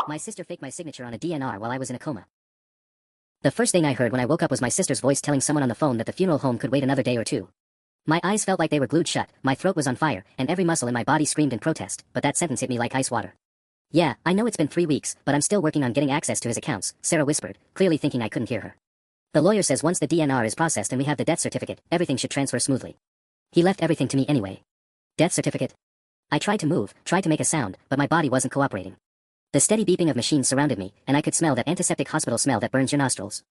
My sister faked my signature on a DNR while I was in a coma. The first thing I heard when I woke up was my sister's voice telling someone on the phone that the funeral home could wait another day or two. My eyes felt like they were glued shut, my throat was on fire, and every muscle in my body screamed in protest, but that sentence hit me like ice water. Yeah, I know it's been 3 weeks, but I'm still working on getting access to his accounts, Sarah whispered, clearly thinking I couldn't hear her. The lawyer says once the DNR is processed and we have the death certificate, everything should transfer smoothly. He left everything to me anyway. Death certificate? I tried to move, tried to make a sound, but my body wasn't cooperating. The steady beeping of machines surrounded me, and I could smell that antiseptic hospital smell that burns your nostrils.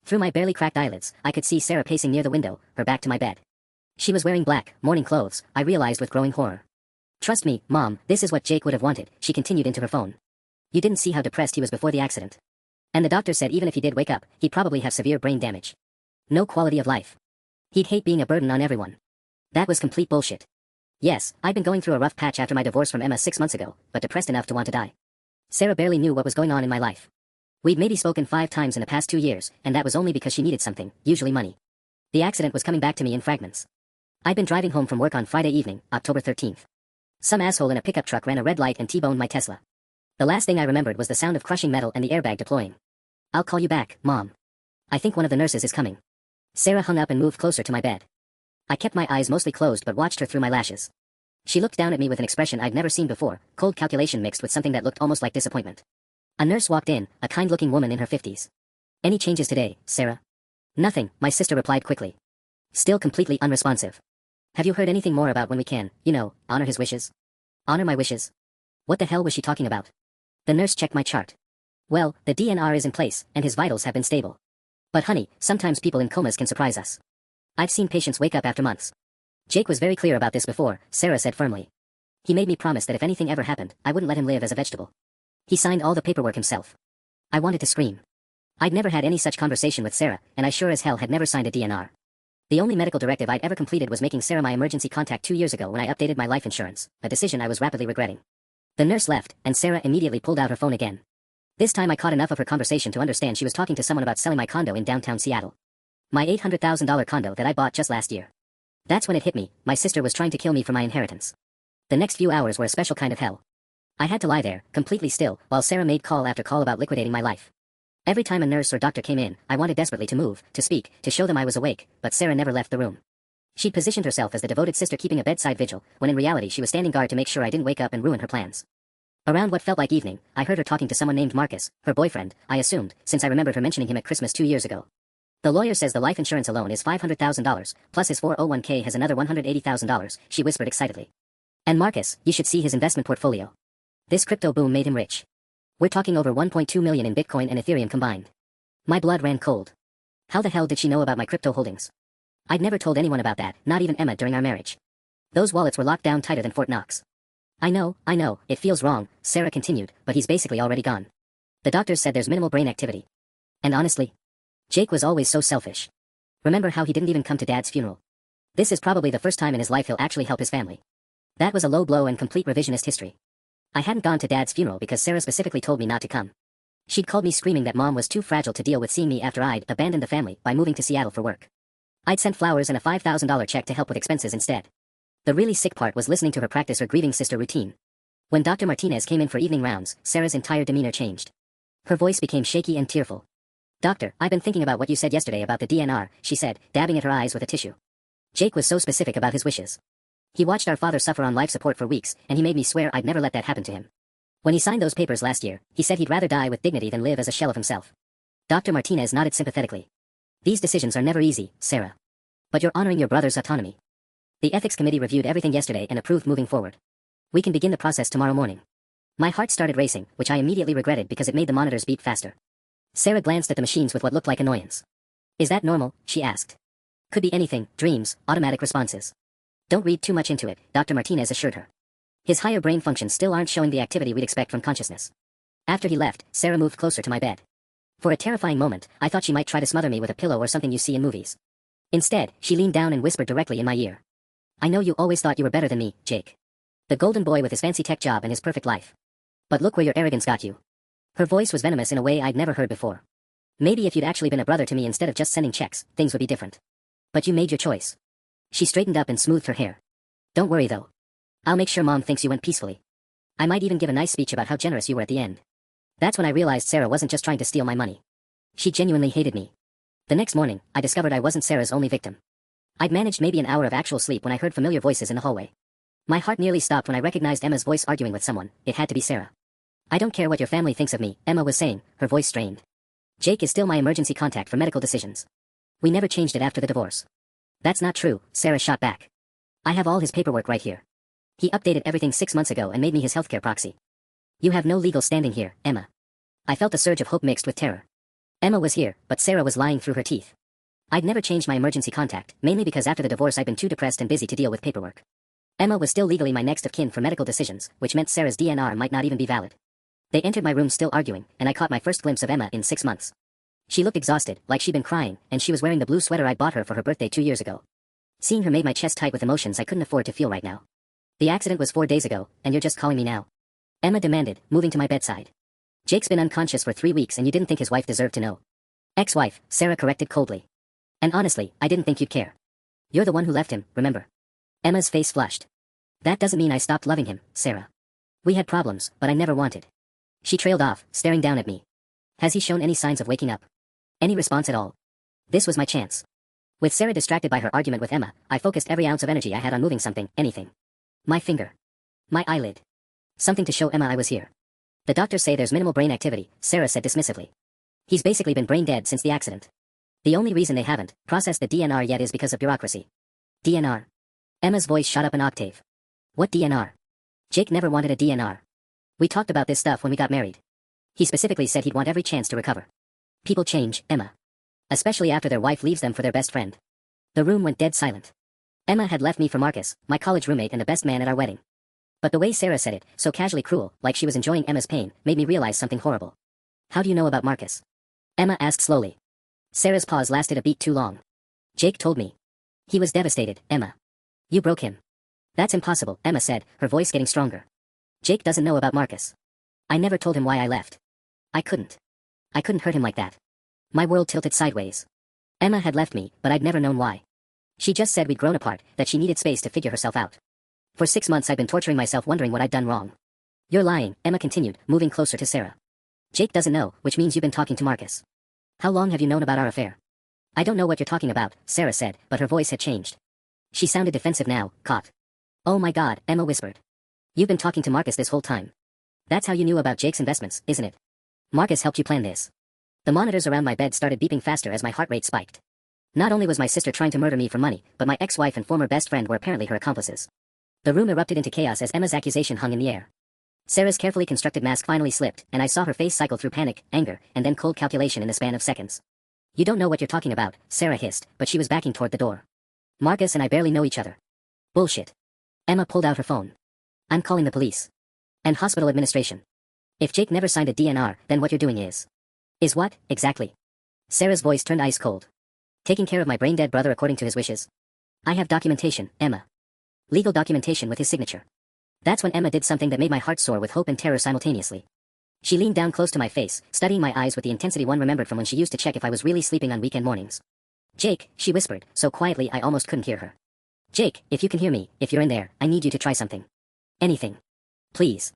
Through my barely cracked eyelids, I could see Sarah pacing near the window, her back to my bed. She was wearing black, mourning clothes, I realized with growing horror. Trust me, Mom, this is what Jake would have wanted, she continued into her phone. You didn't see how depressed he was before the accident. And the doctor said even if he did wake up, he'd probably have severe brain damage. No quality of life. He'd hate being a burden on everyone. That was complete bullshit. Yes, I'd been going through a rough patch after my divorce from Emma 6 months ago, but depressed enough to want to die. Sarah barely knew what was going on in my life. We'd maybe spoken 5 times in the past 2 years, and that was only because she needed something, usually money. The accident was coming back to me in fragments. I'd been driving home from work on Friday evening, October 13th. Some asshole in a pickup truck ran a red light and T-boned my Tesla. The last thing I remembered was the sound of crushing metal and the airbag deploying. I'll call you back, Mom. I think one of the nurses is coming. Sarah hung up and moved closer to my bed. I kept my eyes mostly closed but watched her through my lashes. She looked down at me with an expression I'd never seen before, cold calculation mixed with something that looked almost like disappointment. A nurse walked in, a kind-looking woman in her 50s. Any changes today, Sarah? Nothing, my sister replied quickly. Still completely unresponsive. Have you heard anything more about when we can, honor his wishes? Honor my wishes? What the hell was she talking about? The nurse checked my chart. Well, the DNR is in place, and his vitals have been stable. But honey, sometimes people in comas can surprise us. I've seen patients wake up after months. Jake was very clear about this before, Sarah said firmly. He made me promise that if anything ever happened, I wouldn't let him live as a vegetable. He signed all the paperwork himself. I wanted to scream. I'd never had any such conversation with Sarah, and I sure as hell had never signed a DNR. The only medical directive I'd ever completed was making Sarah my emergency contact 2 years ago when I updated my life insurance, a decision I was rapidly regretting. The nurse left, and Sarah immediately pulled out her phone again. This time I caught enough of her conversation to understand she was talking to someone about selling my condo in downtown Seattle. My $800,000 condo that I bought just last year. That's when it hit me, my sister was trying to kill me for my inheritance. The next few hours were a special kind of hell. I had to lie there, completely still, while Sarah made call after call about liquidating my life. Every time a nurse or doctor came in, I wanted desperately to move, to speak, to show them I was awake, but Sarah never left the room. She'd positioned herself as the devoted sister keeping a bedside vigil, when in reality she was standing guard to make sure I didn't wake up and ruin her plans. Around what felt like evening, I heard her talking to someone named Marcus, her boyfriend, I assumed, since I remembered her mentioning him at Christmas 2 years ago. The lawyer says the life insurance alone is $500,000, plus his 401k has another $180,000, she whispered excitedly. And Marcus, you should see his investment portfolio. This crypto boom made him rich. We're talking over 1.2 million in Bitcoin and Ethereum combined. My blood ran cold. How the hell did she know about my crypto holdings? I'd never told anyone about that, not even Emma during our marriage. Those wallets were locked down tighter than Fort Knox. I know, it feels wrong, Sarah continued, but he's basically already gone. The doctors said there's minimal brain activity. And honestly, Jake was always so selfish. Remember how he didn't even come to Dad's funeral? This is probably the first time in his life he'll actually help his family. That was a low blow and complete revisionist history. I hadn't gone to Dad's funeral because Sarah specifically told me not to come. She'd called me screaming that Mom was too fragile to deal with seeing me after I'd abandoned the family by moving to Seattle for work. I'd sent flowers and a $5,000 check to help with expenses instead. The really sick part was listening to her practice her grieving sister routine. When Dr. Martinez came in for evening rounds, Sarah's entire demeanor changed. Her voice became shaky and tearful. Doctor, I've been thinking about what you said yesterday about the DNR, she said, dabbing at her eyes with a tissue. Jake was so specific about his wishes. He watched our father suffer on life support for weeks, and he made me swear I'd never let that happen to him. When he signed those papers last year, he said he'd rather die with dignity than live as a shell of himself. Dr. Martinez nodded sympathetically. These decisions are never easy, Sarah. But you're honoring your brother's autonomy. The ethics committee reviewed everything yesterday and approved moving forward. We can begin the process tomorrow morning. My heart started racing, which I immediately regretted because it made the monitors beep faster. Sarah glanced at the machines with what looked like annoyance. Is that normal? She asked. Could be anything, dreams, automatic responses. Don't read too much into it, Dr. Martinez assured her. His higher brain functions still aren't showing the activity we'd expect from consciousness. After he left, Sarah moved closer to my bed. For a terrifying moment, I thought she might try to smother me with a pillow or something you see in movies. Instead, she leaned down and whispered directly in my ear. I know you always thought you were better than me, Jake. The golden boy with his fancy tech job and his perfect life. But look where your arrogance got you. Her voice was venomous in a way I'd never heard before. Maybe if you'd actually been a brother to me instead of just sending checks, things would be different. But you made your choice. She straightened up and smoothed her hair. Don't worry though. I'll make sure Mom thinks you went peacefully. I might even give a nice speech about how generous you were at the end. That's when I realized Sarah wasn't just trying to steal my money. She genuinely hated me. The next morning, I discovered I wasn't Sarah's only victim. I'd managed maybe an hour of actual sleep when I heard familiar voices in the hallway. My heart nearly stopped when I recognized Emma's voice arguing with someone. It had to be Sarah. I don't care what your family thinks of me, Emma was saying, her voice strained. Jake is still my emergency contact for medical decisions. We never changed it after the divorce. That's not true, Sarah shot back. I have all his paperwork right here. He updated everything 6 months ago and made me his healthcare proxy. You have no legal standing here, Emma. I felt a surge of hope mixed with terror. Emma was here, but Sarah was lying through her teeth. I'd never changed my emergency contact, mainly because after the divorce I'd been too depressed and busy to deal with paperwork. Emma was still legally my next of kin for medical decisions, which meant Sarah's DNR might not even be valid. They entered my room still arguing, and I caught my first glimpse of Emma in 6 months. She looked exhausted, like she'd been crying, and she was wearing the blue sweater I bought her for her birthday 2 years ago. Seeing her made my chest tight with emotions I couldn't afford to feel right now. The accident was 4 days ago, and you're just calling me now? Emma demanded, moving to my bedside. Jake's been unconscious for 3 weeks and you didn't think his wife deserved to know. Ex-wife, Sarah corrected coldly. And honestly, I didn't think you'd care. You're the one who left him, remember? Emma's face flushed. That doesn't mean I stopped loving him, Sarah. We had problems, but I never wanted. She trailed off, staring down at me. Has he shown any signs of waking up? Any response at all? This was my chance. With Sarah distracted by her argument with Emma, I focused every ounce of energy I had on moving something, anything. My finger. My eyelid. Something to show Emma I was here. The doctors say there's minimal brain activity, Sarah said dismissively. He's basically been brain dead since the accident. The only reason they haven't processed the DNR yet is because of bureaucracy. DNR. Emma's voice shot up an octave. What DNR? Jake never wanted a DNR. We talked about this stuff when we got married. He specifically said he'd want every chance to recover. People change, Emma. Especially after their wife leaves them for their best friend. The room went dead silent. Emma had left me for Marcus, my college roommate and the best man at our wedding. But the way Sarah said it, so casually cruel, like she was enjoying Emma's pain, made me realize something horrible. How do you know about Marcus? Emma asked slowly. Sarah's pause lasted a beat too long. Jake told me. He was devastated, Emma. You broke him. That's impossible, Emma said, her voice getting stronger. Jake doesn't know about Marcus. I never told him why I left. I couldn't hurt him like that. My world tilted sideways. Emma had left me, but I'd never known why. She just said we'd grown apart, that she needed space to figure herself out. For 6 months I'd been torturing myself wondering what I'd done wrong. You're lying, Emma continued, moving closer to Sarah. Jake doesn't know, which means you've been talking to Marcus. How long have you known about our affair? I don't know what you're talking about, Sarah said, but her voice had changed. She sounded defensive now, caught. Oh my God, Emma whispered. You've been talking to Marcus this whole time. That's how you knew about Jake's investments, isn't it? Marcus helped you plan this. The monitors around my bed started beeping faster as my heart rate spiked. Not only was my sister trying to murder me for money, but my ex-wife and former best friend were apparently her accomplices. The room erupted into chaos as Emma's accusation hung in the air. Sarah's carefully constructed mask finally slipped, and I saw her face cycle through panic, anger, and then cold calculation in the span of seconds. You don't know what you're talking about, Sarah hissed, but she was backing toward the door. Marcus and I barely know each other. Bullshit. Emma pulled out her phone. I'm calling the police. And hospital administration. If Jake never signed a DNR, then what you're doing is what, exactly? Sarah's voice turned ice cold. Taking care of my brain-dead brother according to his wishes. I have documentation, Emma. Legal documentation with his signature. That's when Emma did something that made my heart soar with hope and terror simultaneously. She leaned down close to my face, studying my eyes with the intensity one remembered from when she used to check if I was really sleeping on weekend mornings. Jake, she whispered, so quietly I almost couldn't hear her. Jake, if you can hear me, if you're in there, I need you to try something. Anything. Please.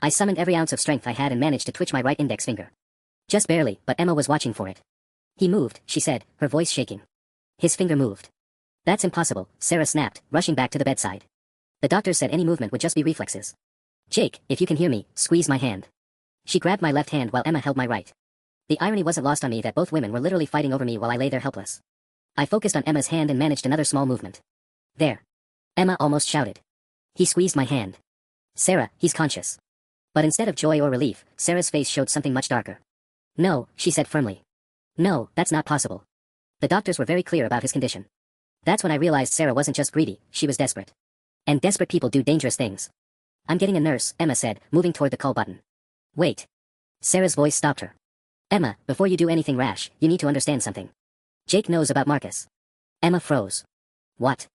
I summoned every ounce of strength I had and managed to twitch my right index finger. Just barely, but Emma was watching for it. He moved, she said, her voice shaking. His finger moved. That's impossible, Sarah snapped, rushing back to the bedside. The doctors said any movement would just be reflexes. Jake, if you can hear me, squeeze my hand. She grabbed my left hand while Emma held my right. The irony wasn't lost on me that both women were literally fighting over me while I lay there helpless. I focused on Emma's hand and managed another small movement. There. Emma almost shouted. He squeezed my hand. Sarah, he's conscious. But instead of joy or relief, Sarah's face showed something much darker. No, she said firmly. No, that's not possible. The doctors were very clear about his condition. That's when I realized Sarah wasn't just greedy, she was desperate. And desperate people do dangerous things. I'm getting a nurse, Emma said, moving toward the call button. Wait. Sarah's voice stopped her. Emma, before you do anything rash, you need to understand something. Jake knows about Marcus. Emma froze. What?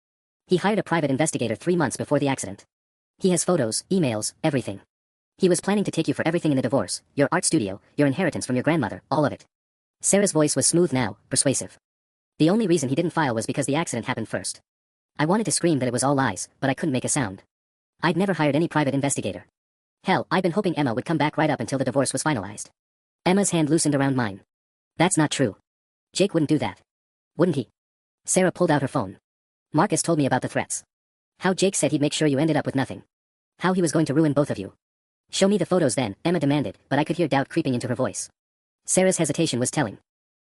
He hired a private investigator 3 months before the accident. He has photos, emails, everything. He was planning to take you for everything in the divorce, your art studio, your inheritance from your grandmother, all of it. Sarah's voice was smooth now, persuasive. The only reason he didn't file was because the accident happened first. I wanted to scream that it was all lies, but I couldn't make a sound. I'd never hired any private investigator. Hell, I'd been hoping Emma would come back right up until the divorce was finalized. Emma's hand loosened around mine. That's not true. Jake wouldn't do that. Wouldn't he? Sarah pulled out her phone. Marcus told me about the threats. How Jake said he'd make sure you ended up with nothing. How he was going to ruin both of you. Show me the photos then, Emma demanded, but I could hear doubt creeping into her voice. Sarah's hesitation was telling.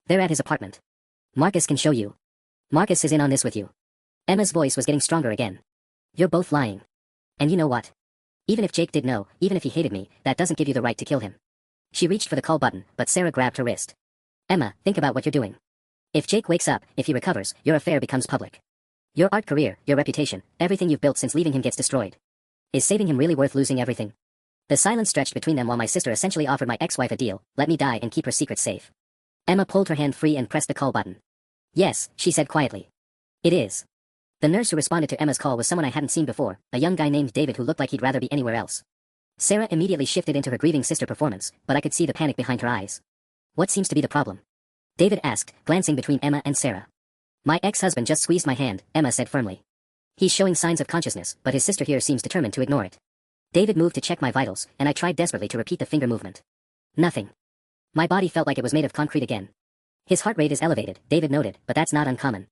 They're at his apartment. Marcus can show you. Marcus is in on this with you. Emma's voice was getting stronger again. You're both lying. And you know what? Even if Jake did know, even if he hated me, that doesn't give you the right to kill him. She reached for the call button, but Sarah grabbed her wrist. Emma, think about what you're doing. If Jake wakes up, if he recovers, your affair becomes public. Your art career, your reputation, everything you've built since leaving him gets destroyed. Is saving him really worth losing everything? The silence stretched between them while my sister essentially offered my ex-wife a deal, let me die and keep her secrets safe. Emma pulled her hand free and pressed the call button. Yes, she said quietly. It is. The nurse who responded to Emma's call was someone I hadn't seen before, a young guy named David who looked like he'd rather be anywhere else. Sarah immediately shifted into her grieving sister performance, but I could see the panic behind her eyes. What seems to be the problem? David asked, glancing between Emma and Sarah. My ex-husband just squeezed my hand, Emma said firmly. He's showing signs of consciousness, but his sister here seems determined to ignore it. David moved to check my vitals, and I tried desperately to repeat the finger movement. Nothing. My body felt like it was made of concrete again. His heart rate is elevated, David noted, but that's not uncommon.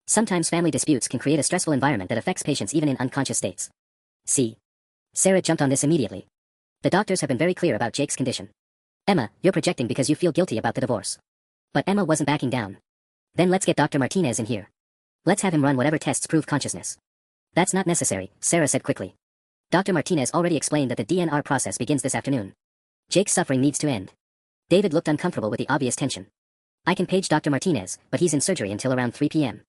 Sometimes family disputes can create a stressful environment that affects patients even in unconscious states. See? Sarah jumped on this immediately. The doctors have been very clear about Jake's condition. Emma, you're projecting because you feel guilty about the divorce. But Emma wasn't backing down. Then let's get Dr. Martinez in here. Let's have him run whatever tests prove consciousness. That's not necessary, Sarah said quickly. Dr. Martinez already explained that the DNR process begins this afternoon. Jake's suffering needs to end. David looked uncomfortable with the obvious tension. I can page Dr. Martinez, but he's in surgery until around 3 p.m.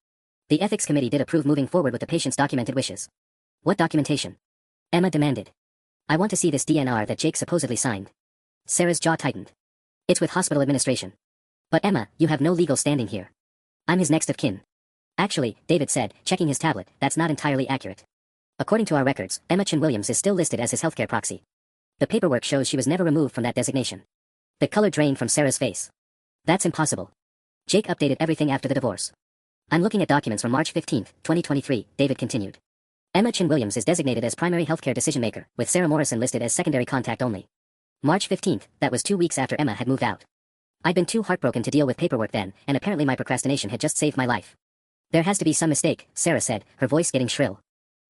The ethics committee did approve moving forward with the patient's documented wishes. What documentation? Emma demanded. I want to see this DNR that Jake supposedly signed. Sarah's jaw tightened. It's with hospital administration. But Emma, you have no legal standing here. I'm his next of kin. Actually, David said, checking his tablet, that's not entirely accurate. According to our records, Emma Chin Williams is still listed as his healthcare proxy. The paperwork shows she was never removed from that designation. The color drained from Sarah's face. That's impossible. Jake updated everything after the divorce. I'm looking at documents from March 15, 2023, David continued. Emma Chin Williams is designated as primary healthcare decision-maker, with Sarah Morrison listed as secondary contact only. March 15, that was 2 weeks after Emma had moved out. I'd been too heartbroken to deal with paperwork then, and apparently my procrastination had just saved my life. There has to be some mistake, Sarah said, her voice getting shrill.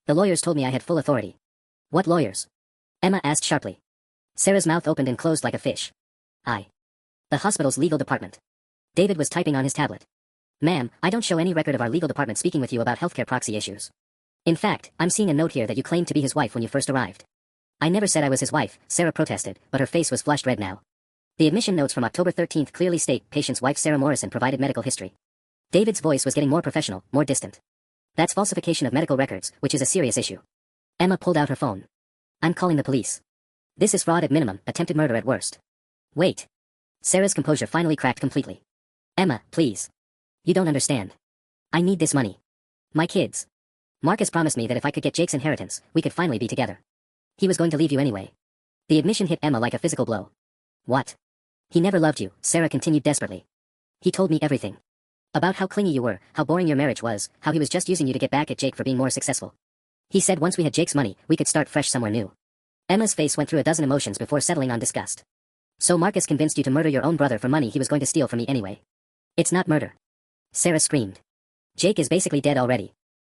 The lawyers told me I had full authority. What lawyers? Emma asked sharply. Sarah's mouth opened and closed like a fish. The hospital's legal department. David was typing on his tablet. Ma'am, I don't show any record of our legal department speaking with you about healthcare proxy issues. In fact, I'm seeing a note here that you claimed to be his wife when you first arrived. I never said I was his wife, Sarah protested, but her face was flushed red now. The admission notes from October 13th clearly state patient's wife Sarah Morrison provided medical history. David's voice was getting more professional, more distant. That's falsification of medical records, which is a serious issue. Emma pulled out her phone. I'm calling the police. This is fraud at minimum, attempted murder at worst. Wait. Sarah's composure finally cracked completely. Emma, please. You don't understand. I need this money. My kids. Marcus promised me that if I could get Jake's inheritance, we could finally be together. He was going to leave you anyway. The admission hit Emma like a physical blow. What? He never loved you, Sarah continued desperately. He told me everything. About how clingy you were, how boring your marriage was, how he was just using you to get back at Jake for being more successful. He said once we had Jake's money, we could start fresh somewhere new. Emma's face went through a dozen emotions before settling on disgust. So Marcus convinced you to murder your own brother for money he was going to steal from me anyway. It's not murder. Sarah screamed. Jake is basically dead already.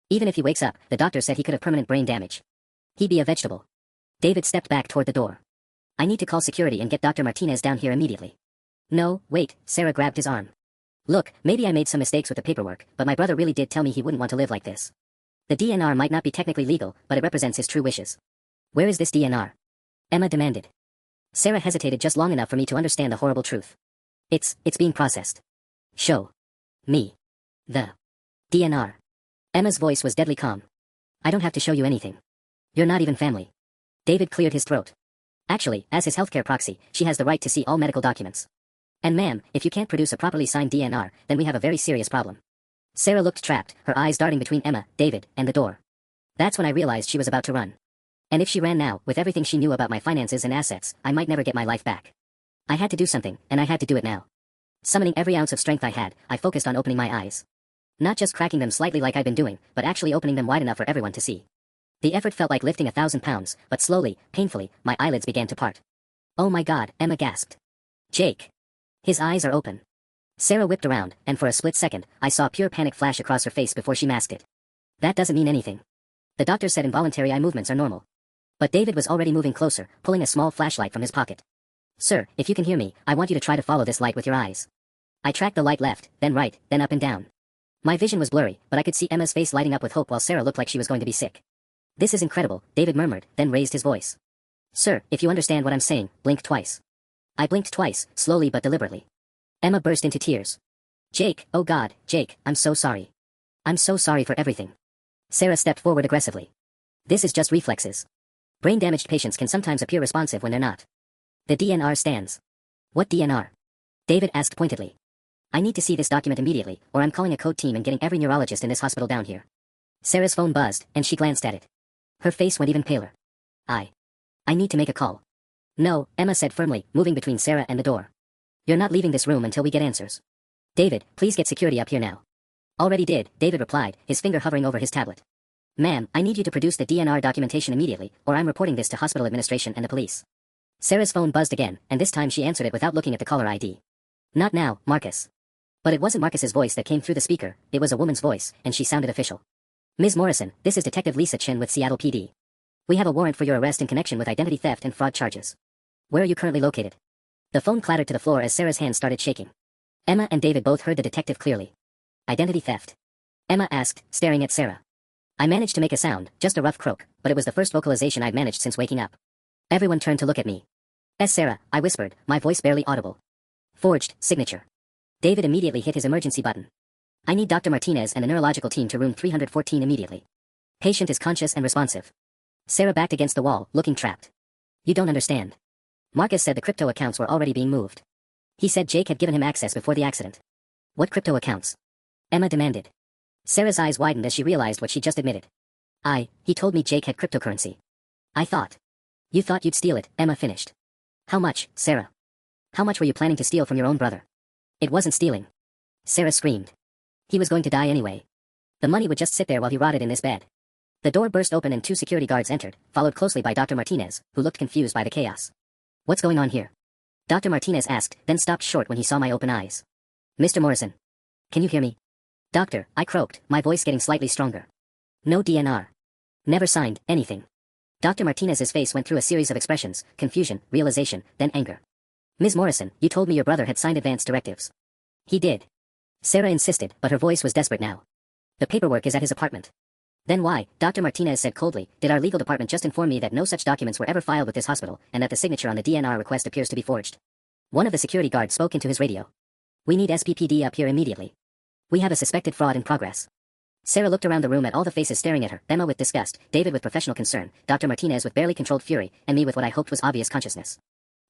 Even if he wakes up, the doctor said he could have permanent brain damage. He'd be a vegetable. David stepped back toward the door. I need to call security and get Dr. Martinez down here immediately. No, wait, Sarah grabbed his arm. Look, maybe I made some mistakes with the paperwork, but my brother really did tell me he wouldn't want to live like this. The DNR might not be technically legal, but it represents his true wishes. Where is this DNR? Emma demanded. Sarah hesitated just long enough for me to understand the horrible truth. It's being processed. Show me the DNR. Emma's voice was deadly calm. I don't have to show you anything. You're not even family. David cleared his throat. Actually, as his healthcare proxy, she has the right to see all medical documents. And ma'am, if you can't produce a properly signed DNR, then we have a very serious problem. Sarah looked trapped, her eyes darting between Emma, David, and the door. That's when I realized she was about to run. And if she ran now, with everything she knew about my finances and assets, I might never get my life back. I had to do something, and I had to do it now. Summoning every ounce of strength I had, I focused on opening my eyes. Not just cracking them slightly like I'd been doing, but actually opening them wide enough for everyone to see. The effort felt like lifting 1,000 pounds, but slowly, painfully, my eyelids began to part. Oh my God, Emma gasped. Jake. His eyes are open. Sarah whipped around, and for a split second, I saw pure panic flash across her face before she masked it. That doesn't mean anything. The doctor said involuntary eye movements are normal. But David was already moving closer, pulling a small flashlight from his pocket. Sir, if you can hear me, I want you to try to follow this light with your eyes. I tracked the light left, then right, then up and down. My vision was blurry, but I could see Emma's face lighting up with hope while Sarah looked like she was going to be sick. This is incredible, David murmured, then raised his voice. Sir, if you understand what I'm saying, blink twice. I blinked twice, slowly but deliberately. Emma burst into tears. Jake, oh God, Jake, I'm so sorry. I'm so sorry for everything. Sarah stepped forward aggressively. This is just reflexes. Brain-damaged patients can sometimes appear responsive when they're not. The DNR stands. What DNR? David asked pointedly. I need to see this document immediately, or I'm calling a code team and getting every neurologist in this hospital down here. Sarah's phone buzzed, and she glanced at it. Her face went even paler. I need to make a call. No, Emma said firmly, moving between Sarah and the door. You're not leaving this room until we get answers. David, please get security up here now. Already did, David replied, his finger hovering over his tablet. Ma'am, I need you to produce the DNR documentation immediately, or I'm reporting this to hospital administration and the police. Sarah's phone buzzed again, and this time she answered it without looking at the caller ID. Not now, Marcus. But it wasn't Marcus's voice that came through the speaker, it was a woman's voice, and she sounded official. Ms. Morrison, this is Detective Lisa Chin with Seattle PD. We have a warrant for your arrest in connection with identity theft and fraud charges. Where are you currently located? The phone clattered to the floor as Sarah's hand started shaking. Emma and David both heard the detective clearly. Identity theft? Emma asked, staring at Sarah. I managed to make a sound, just a rough croak, but it was the first vocalization I'd managed since waking up. Everyone turned to look at me. Sarah, I whispered, my voice barely audible. Forged, signature. David immediately hit his emergency button. I need Dr. Martinez and a neurological team to room 314 immediately. Patient is conscious and responsive. Sarah backed against the wall, looking trapped. You don't understand. Marcus said the crypto accounts were already being moved. He said Jake had given him access before the accident. What crypto accounts? Emma demanded. Sarah's eyes widened as she realized what she just admitted. He told me Jake had cryptocurrency. I thought. You thought you'd steal it, Emma finished. How much, Sarah? How much were you planning to steal from your own brother? It wasn't stealing. Sarah screamed. He was going to die anyway. The money would just sit there while he rotted in this bed. The door burst open and 2 security guards entered, followed closely by Dr. Martinez, who looked confused by the chaos. What's going on here? Dr. Martinez asked, then stopped short when he saw my open eyes. Mr. Morrison. Can you hear me? Doctor, I croaked, my voice getting slightly stronger. No DNR. Never signed, anything. Dr. Martinez's face went through a series of expressions, confusion, realization, then anger. Ms. Morrison, you told me your brother had signed advance directives. He did. Sarah insisted, but her voice was desperate now. The paperwork is at his apartment. Then why, Dr. Martinez said coldly, did our legal department just inform me that no such documents were ever filed with this hospital, and that the signature on the DNR request appears to be forged? One of the security guards spoke into his radio. We need SPPD up here immediately. We have a suspected fraud in progress. Sarah looked around the room at all the faces staring at her, Emma with disgust, David with professional concern, Dr. Martinez with barely controlled fury, and me with what I hoped was obvious consciousness.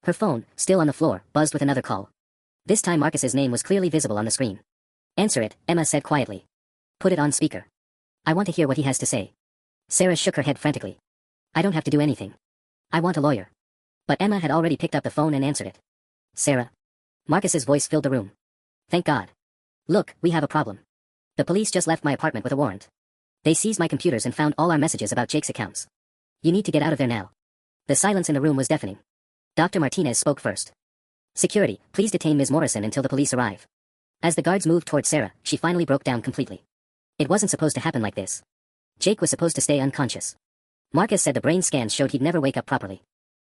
Her phone, still on the floor, buzzed with another call. This time Marcus's name was clearly visible on the screen. Answer it, Emma said quietly. Put it on speaker. I want to hear what he has to say. Sarah shook her head frantically. I don't have to do anything. I want a lawyer. But Emma had already picked up the phone and answered it. Sarah. Marcus's voice filled the room. Thank God. Look, we have a problem. The police just left my apartment with a warrant. They seized my computers and found all our messages about Jake's accounts. You need to get out of there now. The silence in the room was deafening. Dr. Martinez spoke first. Security, please detain Ms. Morrison until the police arrive. As the guards moved toward Sarah, she finally broke down completely. It wasn't supposed to happen like this. Jake was supposed to stay unconscious. Marcus said the brain scans showed he'd never wake up properly.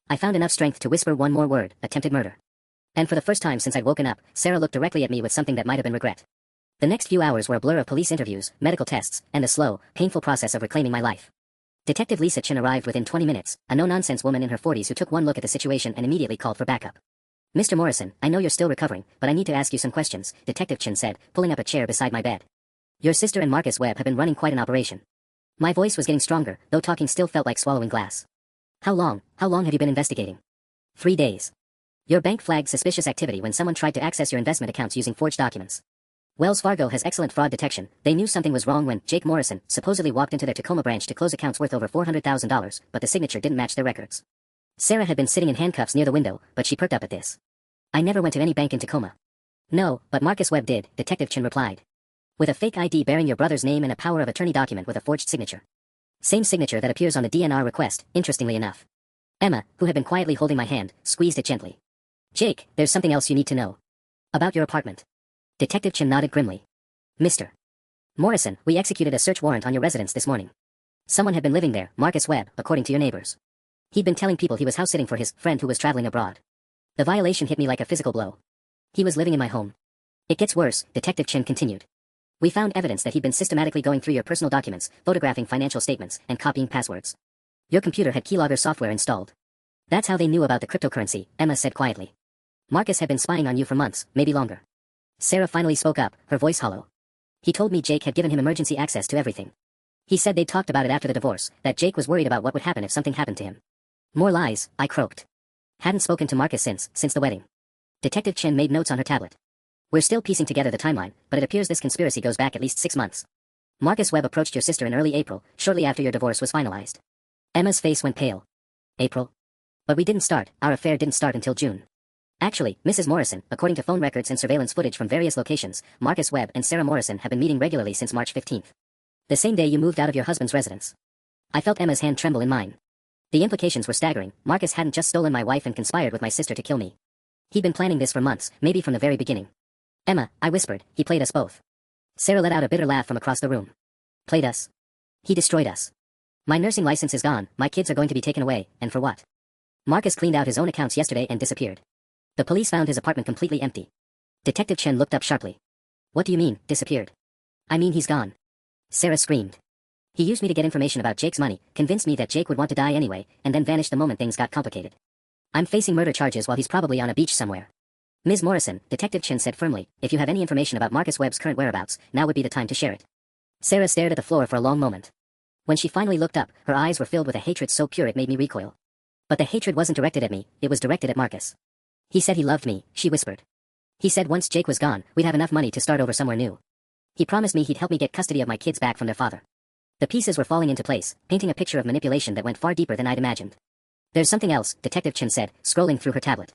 I found enough strength to whisper one more word, attempted murder. And for the first time since I'd woken up, Sarah looked directly at me with something that might have been regret. The next few hours were a blur of police interviews, medical tests, and the slow, painful process of reclaiming my life. Detective Lisa Chin arrived within 20 minutes, a no-nonsense woman in her 40s who took one look at the situation and immediately called for backup. Mr. Morrison, I know you're still recovering, but I need to ask you some questions, Detective Chin said, pulling up a chair beside my bed. Your sister and Marcus Webb have been running quite an operation. My voice was getting stronger, though talking still felt like swallowing glass. How long have you been investigating? 3 days. Your bank flagged suspicious activity when someone tried to access your investment accounts using forged documents. Wells Fargo has excellent fraud detection. They knew something was wrong when Jake Morrison supposedly walked into their Tacoma branch to close accounts worth over $400,000, but the signature didn't match their records. Sarah had been sitting in handcuffs near the window, but she perked up at this. I never went to any bank in Tacoma. No, but Marcus Webb did, Detective Chin replied. With a fake ID bearing your brother's name and a power of attorney document with a forged signature. Same signature that appears on the DNR request, interestingly enough. Emma, who had been quietly holding my hand, squeezed it gently. Jake, there's something else you need to know. About your apartment. Detective Chin nodded grimly. Mr. Morrison, we executed a search warrant on your residence this morning. Someone had been living there, Marcus Webb, according to your neighbors. He'd been telling people he was house-sitting for his friend who was traveling abroad. The violation hit me like a physical blow. He was living in my home. It gets worse, Detective Chin continued. We found evidence that he'd been systematically going through your personal documents, photographing financial statements, and copying passwords. Your computer had keylogger software installed. That's how they knew about the cryptocurrency, Emma said quietly. Marcus had been spying on you for months, maybe longer. Sarah finally spoke up, her voice hollow. He told me Jake had given him emergency access to everything. He said they'd talked about it after the divorce, that Jake was worried about what would happen if something happened to him. More lies, I croaked. Hadn't spoken to Marcus since the wedding. Detective Chen made notes on her tablet. We're still piecing together the timeline, but it appears this conspiracy goes back at least 6 months. Marcus Webb approached your sister in early April, shortly after your divorce was finalized. Emma's face went pale. April? But our affair didn't start until June. Actually, Mrs. Morrison, according to phone records and surveillance footage from various locations, Marcus Webb and Sarah Morrison have been meeting regularly since March 15th. The same day you moved out of your husband's residence. I felt Emma's hand tremble in mine. The implications were staggering. Marcus hadn't just stolen my wife and conspired with my sister to kill me. He'd been planning this for months, maybe from the very beginning. Emma, I whispered, he played us both. Sarah let out a bitter laugh from across the room. Played us? He destroyed us. My nursing license is gone, my kids are going to be taken away, and for what? Marcus cleaned out his own accounts yesterday and disappeared. The police found his apartment completely empty. Detective Chen looked up sharply. What do you mean, disappeared? I mean he's gone. Sarah screamed. He used me to get information about Jake's money, convinced me that Jake would want to die anyway, and then vanished the moment things got complicated. I'm facing murder charges while he's probably on a beach somewhere. Ms. Morrison, Detective Chen said firmly, if you have any information about Marcus Webb's current whereabouts, now would be the time to share it. Sarah stared at the floor for a long moment. When she finally looked up, her eyes were filled with a hatred so pure it made me recoil. But the hatred wasn't directed at me, it was directed at Marcus. He said he loved me, she whispered. He said once Jake was gone, we'd have enough money to start over somewhere new. He promised me he'd help me get custody of my kids back from their father. The pieces were falling into place, painting a picture of manipulation that went far deeper than I'd imagined. There's something else, Detective Chen said, scrolling through her tablet.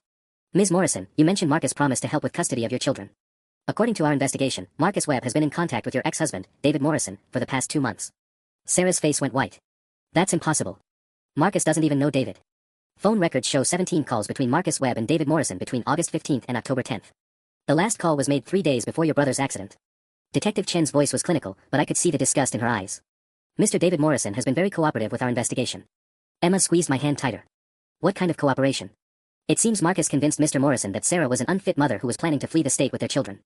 Ms. Morrison, you mentioned Marcus promised to help with custody of your children. According to our investigation, Marcus Webb has been in contact with your ex-husband, David Morrison, for the past 2 months. Sarah's face went white. That's impossible. Marcus doesn't even know David. Phone records show 17 calls between Marcus Webb and David Morrison between August 15th and October 10th. The last call was made 3 days before your brother's accident. Detective Chen's voice was clinical, but I could see the disgust in her eyes. Mr. David Morrison has been very cooperative with our investigation. Emma squeezed my hand tighter. What kind of cooperation? It seems Marcus convinced Mr. Morrison that Sarah was an unfit mother who was planning to flee the state with their children.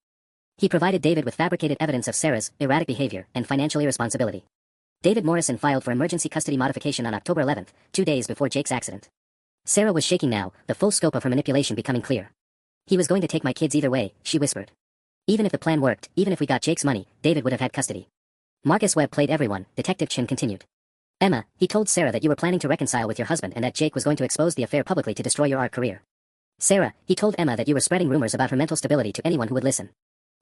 He provided David with fabricated evidence of Sarah's erratic behavior and financial irresponsibility. David Morrison filed for emergency custody modification on October 11th, 2 days before Jake's accident. Sarah was shaking now, the full scope of her manipulation becoming clear. He was going to take my kids either way, she whispered. Even if the plan worked, even if we got Jake's money, David would have had custody. Marcus Webb played everyone, Detective Chin continued. Emma, he told Sarah that you were planning to reconcile with your husband and that Jake was going to expose the affair publicly to destroy your art career. Sarah, he told Emma that you were spreading rumors about her mental stability to anyone who would listen.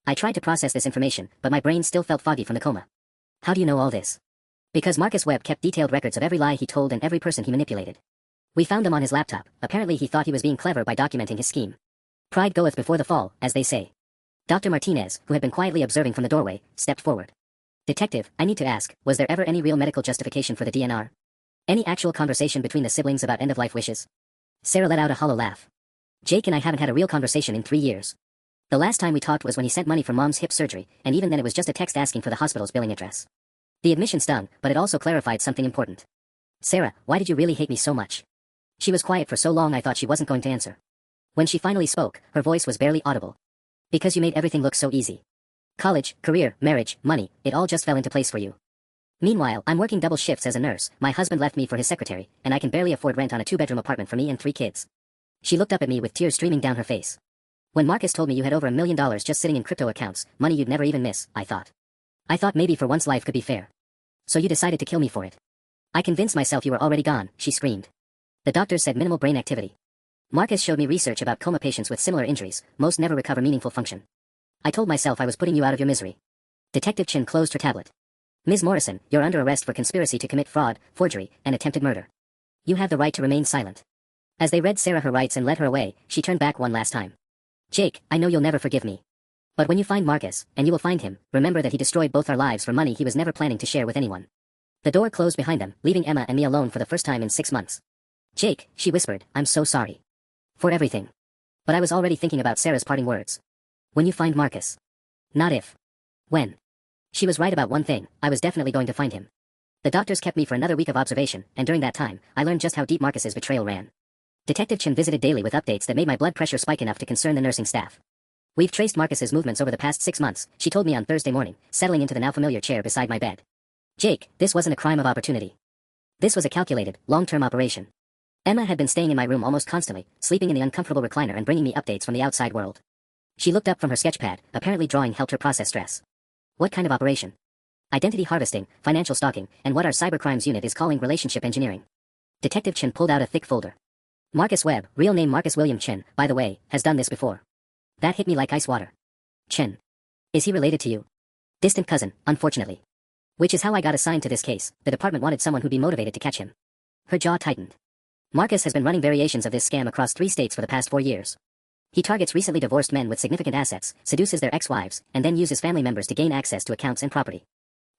I tried to process this information, but my brain still felt foggy from the coma. How do you know all this? Because Marcus Webb kept detailed records of every lie he told and every person he manipulated. We found them on his laptop. Apparently he thought he was being clever by documenting his scheme. Pride goeth before the fall, as they say. Dr. Martinez, who had been quietly observing from the doorway, stepped forward. Detective, I need to ask, was there ever any real medical justification for the DNR? Any actual conversation between the siblings about end-of-life wishes? Sarah let out a hollow laugh. Jake and I haven't had a real conversation in 3 years. The last time we talked was when he sent money for Mom's hip surgery, and even then it was just a text asking for the hospital's billing address. The admission stung, but it also clarified something important. Sarah, why did you really hate me so much? She was quiet for so long I thought she wasn't going to answer. When she finally spoke, her voice was barely audible. Because you made everything look so easy. College, career, marriage, money, it all just fell into place for you. Meanwhile, I'm working double shifts as a nurse, my husband left me for his secretary, and I can barely afford rent on a 2-bedroom apartment for me and 3 kids. She looked up at me with tears streaming down her face. When Marcus told me you had over $1 million just sitting in crypto accounts, money you'd never even miss, I thought. I thought maybe for once life could be fair. So you decided to kill me for it. I convinced myself you were already gone, she screamed. The doctors said minimal brain activity. Marcus showed me research about coma patients with similar injuries, most never recover meaningful function. I told myself I was putting you out of your misery. Detective Chin closed her tablet. Ms. Morrison, you're under arrest for conspiracy to commit fraud, forgery, and attempted murder. You have the right to remain silent. As they read Sarah her rights and led her away, she turned back one last time. Jake, I know you'll never forgive me. But when you find Marcus, and you will find him, remember that he destroyed both our lives for money he was never planning to share with anyone. The door closed behind them, leaving Emma and me alone for the first time in 6 months. Jake, she whispered, I'm so sorry. For everything. But I was already thinking about Sarah's parting words. When you find Marcus. Not if. When. She was right about one thing, I was definitely going to find him. The doctors kept me for another week of observation, and during that time, I learned just how deep Marcus's betrayal ran. Detective Chin visited daily with updates that made my blood pressure spike enough to concern the nursing staff. We've traced Marcus's movements over the past 6 months, she told me on Thursday morning, settling into the now familiar chair beside my bed. Jake, this wasn't a crime of opportunity. This was a calculated, long-term operation. Emma had been staying in my room almost constantly, sleeping in the uncomfortable recliner and bringing me updates from the outside world. She looked up from her sketchpad, apparently drawing helped her process stress. What kind of operation? Identity harvesting, financial stalking, and what our cybercrimes unit is calling relationship engineering. Detective Chin pulled out a thick folder. Marcus Webb, real name Marcus William Chin, by the way, has done this before. That hit me like ice water. Chin. Is he related to you? Distant cousin, unfortunately. Which is how I got assigned to this case, the department wanted someone who'd be motivated to catch him. Her jaw tightened. Marcus has been running variations of this scam across 3 states for the past 4 years. He targets recently divorced men with significant assets, seduces their ex-wives, and then uses family members to gain access to accounts and property.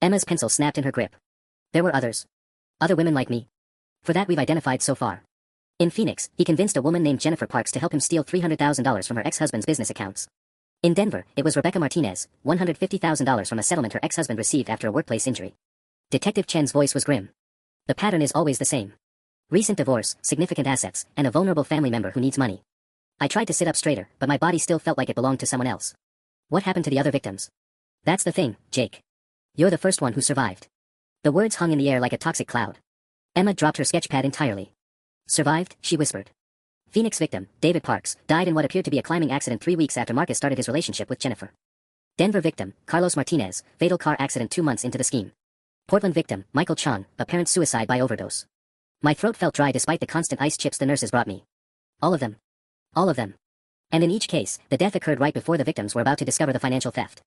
Emma's pencil snapped in her grip. There were others. Other women like me. For that we've identified so far. In Phoenix, he convinced a woman named Jennifer Parks to help him steal $300,000 from her ex-husband's business accounts. In Denver, it was Rebecca Martinez, $150,000 from a settlement her ex-husband received after a workplace injury. Detective Chen's voice was grim. The pattern is always the same. Recent divorce, significant assets, and a vulnerable family member who needs money. I tried to sit up straighter, but my body still felt like it belonged to someone else. What happened to the other victims? That's the thing, Jake. You're the first one who survived. The words hung in the air like a toxic cloud. Emma dropped her sketchpad entirely. Survived, she whispered. Phoenix victim, David Parks, died in what appeared to be a climbing accident 3 weeks after Marcus started his relationship with Jennifer. Denver victim, Carlos Martinez, fatal car accident 2 months into the scheme. Portland victim, Michael Chong, apparent suicide by overdose. My throat felt dry despite the constant ice chips the nurses brought me. All of them. All of them. And in each case, the death occurred right before the victims were about to discover the financial theft.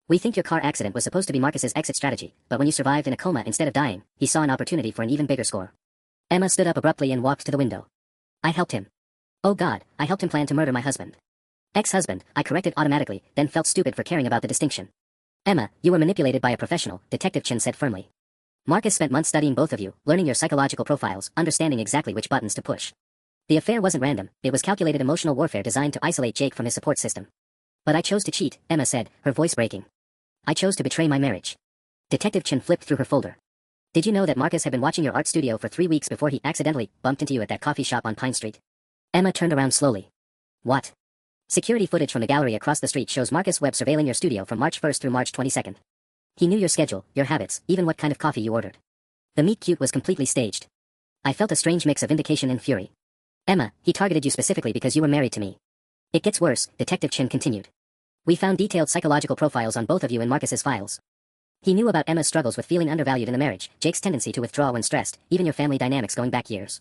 We think your car accident was supposed to be Marcus's exit strategy, but when you survived in a coma instead of dying, he saw an opportunity for an even bigger score. Emma stood up abruptly and walked to the window. I helped him. Oh God, I helped him plan to murder my husband. Ex-husband, I corrected automatically, then felt stupid for caring about the distinction. Emma, you were manipulated by a professional, Detective Chin said firmly. Marcus spent months studying both of you, learning your psychological profiles, understanding exactly which buttons to push. The affair wasn't random, it was calculated emotional warfare designed to isolate Jake from his support system. But I chose to cheat, Emma said, her voice breaking. I chose to betray my marriage. Detective Chin flipped through her folder. Did you know that Marcus had been watching your art studio for 3 weeks before he accidentally bumped into you at that coffee shop on Pine Street? Emma turned around slowly. What? Security footage from the gallery across the street shows Marcus Webb surveilling your studio from March 1st through March 22nd. He knew your schedule, your habits, even what kind of coffee you ordered. The meet cute was completely staged. I felt a strange mix of vindication and fury. Emma, he targeted you specifically because you were married to me. It gets worse, Detective Chin continued. We found detailed psychological profiles on both of you in Marcus's files. He knew about Emma's struggles with feeling undervalued in the marriage, Jake's tendency to withdraw when stressed, even your family dynamics going back years.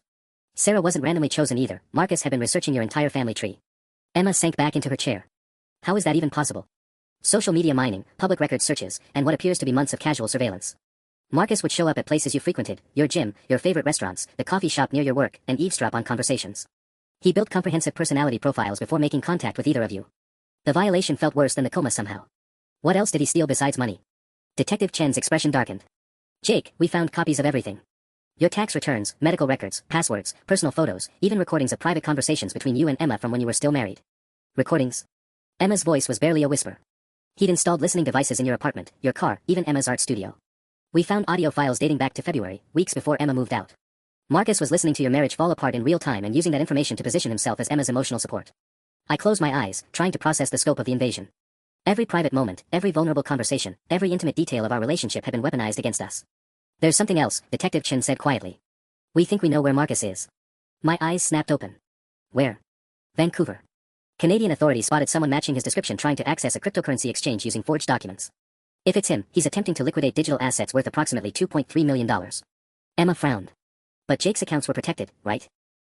Sarah wasn't randomly chosen either, Marcus had been researching your entire family tree. Emma sank back into her chair. How is that even possible? Social media mining, public record searches, and what appears to be months of casual surveillance. Marcus would show up at places you frequented, your gym, your favorite restaurants, the coffee shop near your work, and eavesdrop on conversations. He built comprehensive personality profiles before making contact with either of you. The violation felt worse than the coma somehow. What else did he steal besides money? Detective Chen's expression darkened. Jake, we found copies of everything. Your tax returns, medical records, passwords, personal photos, even recordings of private conversations between you and Emma from when you were still married. Recordings? Emma's voice was barely a whisper. He'd installed listening devices in your apartment, your car, even Emma's art studio. We found audio files dating back to February, weeks before Emma moved out. Marcus was listening to your marriage fall apart in real time and using that information to position himself as Emma's emotional support. I closed my eyes, trying to process the scope of the invasion. Every private moment, every vulnerable conversation, every intimate detail of our relationship had been weaponized against us. There's something else, Detective Chin said quietly. We think we know where Marcus is. My eyes snapped open. Where? Vancouver. Canadian authorities spotted someone matching his description trying to access a cryptocurrency exchange using forged documents. If it's him, he's attempting to liquidate digital assets worth approximately $2.3 million. Emma frowned. But Jake's accounts were protected, right?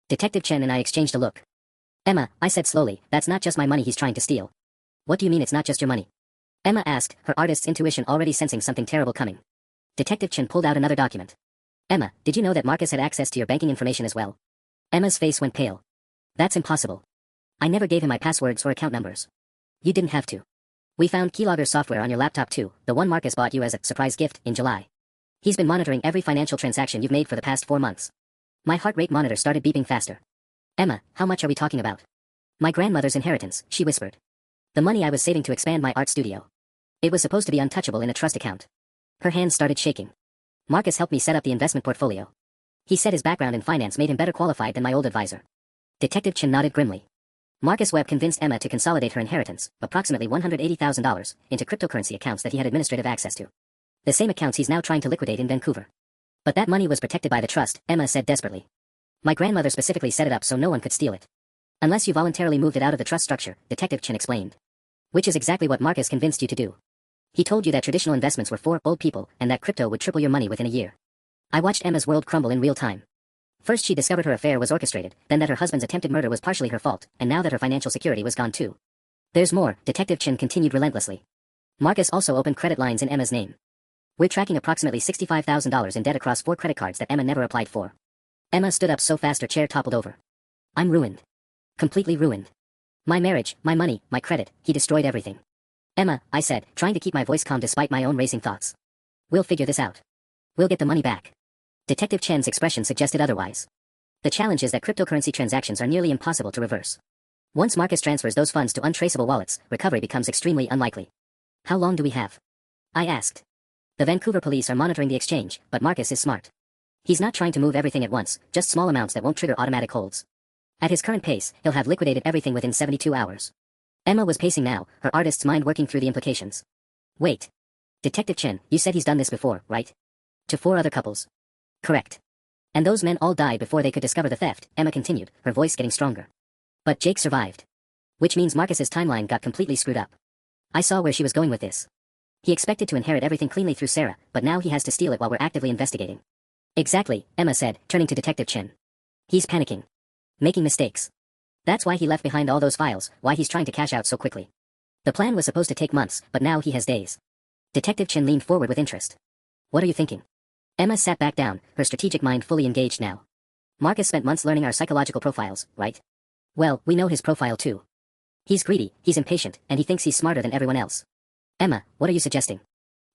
Detective Chen and I exchanged a look. Emma, I said slowly, that's not just my money he's trying to steal. What do you mean it's not just your money? Emma asked, her artist's intuition already sensing something terrible coming. Detective Chen pulled out another document. Emma, did you know that Marcus had access to your banking information as well? Emma's face went pale. That's impossible. I never gave him my passwords or account numbers. You didn't have to. We found keylogger software on your laptop too, the one Marcus bought you as a surprise gift in July. He's been monitoring every financial transaction you've made for the past 4 months. My heart rate monitor started beeping faster. Emma, how much are we talking about? My grandmother's inheritance, she whispered. The money I was saving to expand my art studio. It was supposed to be untouchable in a trust account. Her hands started shaking. Marcus helped me set up the investment portfolio. He said his background in finance made him better qualified than my old advisor. Detective Chin nodded grimly. Marcus Webb convinced Emma to consolidate her inheritance, approximately $180,000, into cryptocurrency accounts that he had administrative access to. The same accounts he's now trying to liquidate in Vancouver. But that money was protected by the trust, Emma said desperately. My grandmother specifically set it up so no one could steal it. Unless you voluntarily moved it out of the trust structure, Detective Chin explained. Which is exactly what Marcus convinced you to do. He told you that traditional investments were for old people and that crypto would triple your money within a year. I watched Emma's world crumble in real time. First she discovered her affair was orchestrated, then that her husband's attempted murder was partially her fault, and now that her financial security was gone too. There's more, Detective Chin continued relentlessly. Marcus also opened credit lines in Emma's name. We're tracking approximately $65,000 in debt across 4 credit cards that Emma never applied for. Emma stood up so fast her chair toppled over. I'm ruined. Completely ruined. My marriage, my money, my credit, he destroyed everything. Emma, I said, trying to keep my voice calm despite my own racing thoughts. We'll figure this out. We'll get the money back. Detective Chen's expression suggested otherwise. The challenge is that cryptocurrency transactions are nearly impossible to reverse. Once Marcus transfers those funds to untraceable wallets, recovery becomes extremely unlikely. How long do we have? I asked. The Vancouver police are monitoring the exchange, but Marcus is smart. He's not trying to move everything at once, just small amounts that won't trigger automatic holds. At his current pace, he'll have liquidated everything within 72 hours. Emma was pacing now, her artist's mind working through the implications. Wait. Detective Chen, you said he's done this before, right? To 4 other couples. Correct. And those men all died before they could discover the theft, Emma continued, her voice getting stronger. But Jake survived. Which means Marcus's timeline got completely screwed up. I saw where she was going with this. He expected to inherit everything cleanly through Sarah, but now he has to steal it while we're actively investigating. Exactly, Emma said, turning to Detective Chen. He's panicking. Making mistakes. That's why he left behind all those files, why he's trying to cash out so quickly. The plan was supposed to take months, but now he has days. Detective Chen leaned forward with interest. What are you thinking? Emma sat back down, her strategic mind fully engaged now. Marcus spent months learning our psychological profiles, right? Well, we know his profile too. He's greedy, he's impatient, and he thinks he's smarter than everyone else. Emma, what are you suggesting?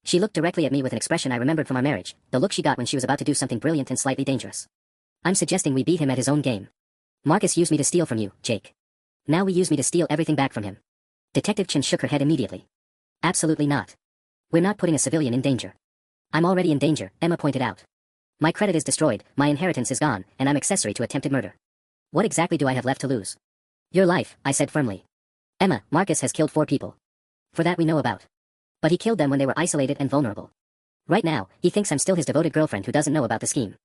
She looked directly at me with an expression I remembered from our marriage, the look she got when she was about to do something brilliant and slightly dangerous. I'm suggesting we beat him at his own game. Marcus used me to steal from you, Jake. Now we use me to steal everything back from him. Detective Chin shook her head immediately. Absolutely not. We're not putting a civilian in danger. I'm already in danger, Emma pointed out. My credit is destroyed, my inheritance is gone, and I'm accessory to attempted murder. What exactly do I have left to lose? Your life, I said firmly. Emma, Marcus has killed 4 people. For that we know about. But he killed them when they were isolated and vulnerable. Right now, he thinks I'm still his devoted girlfriend who doesn't know about the scheme.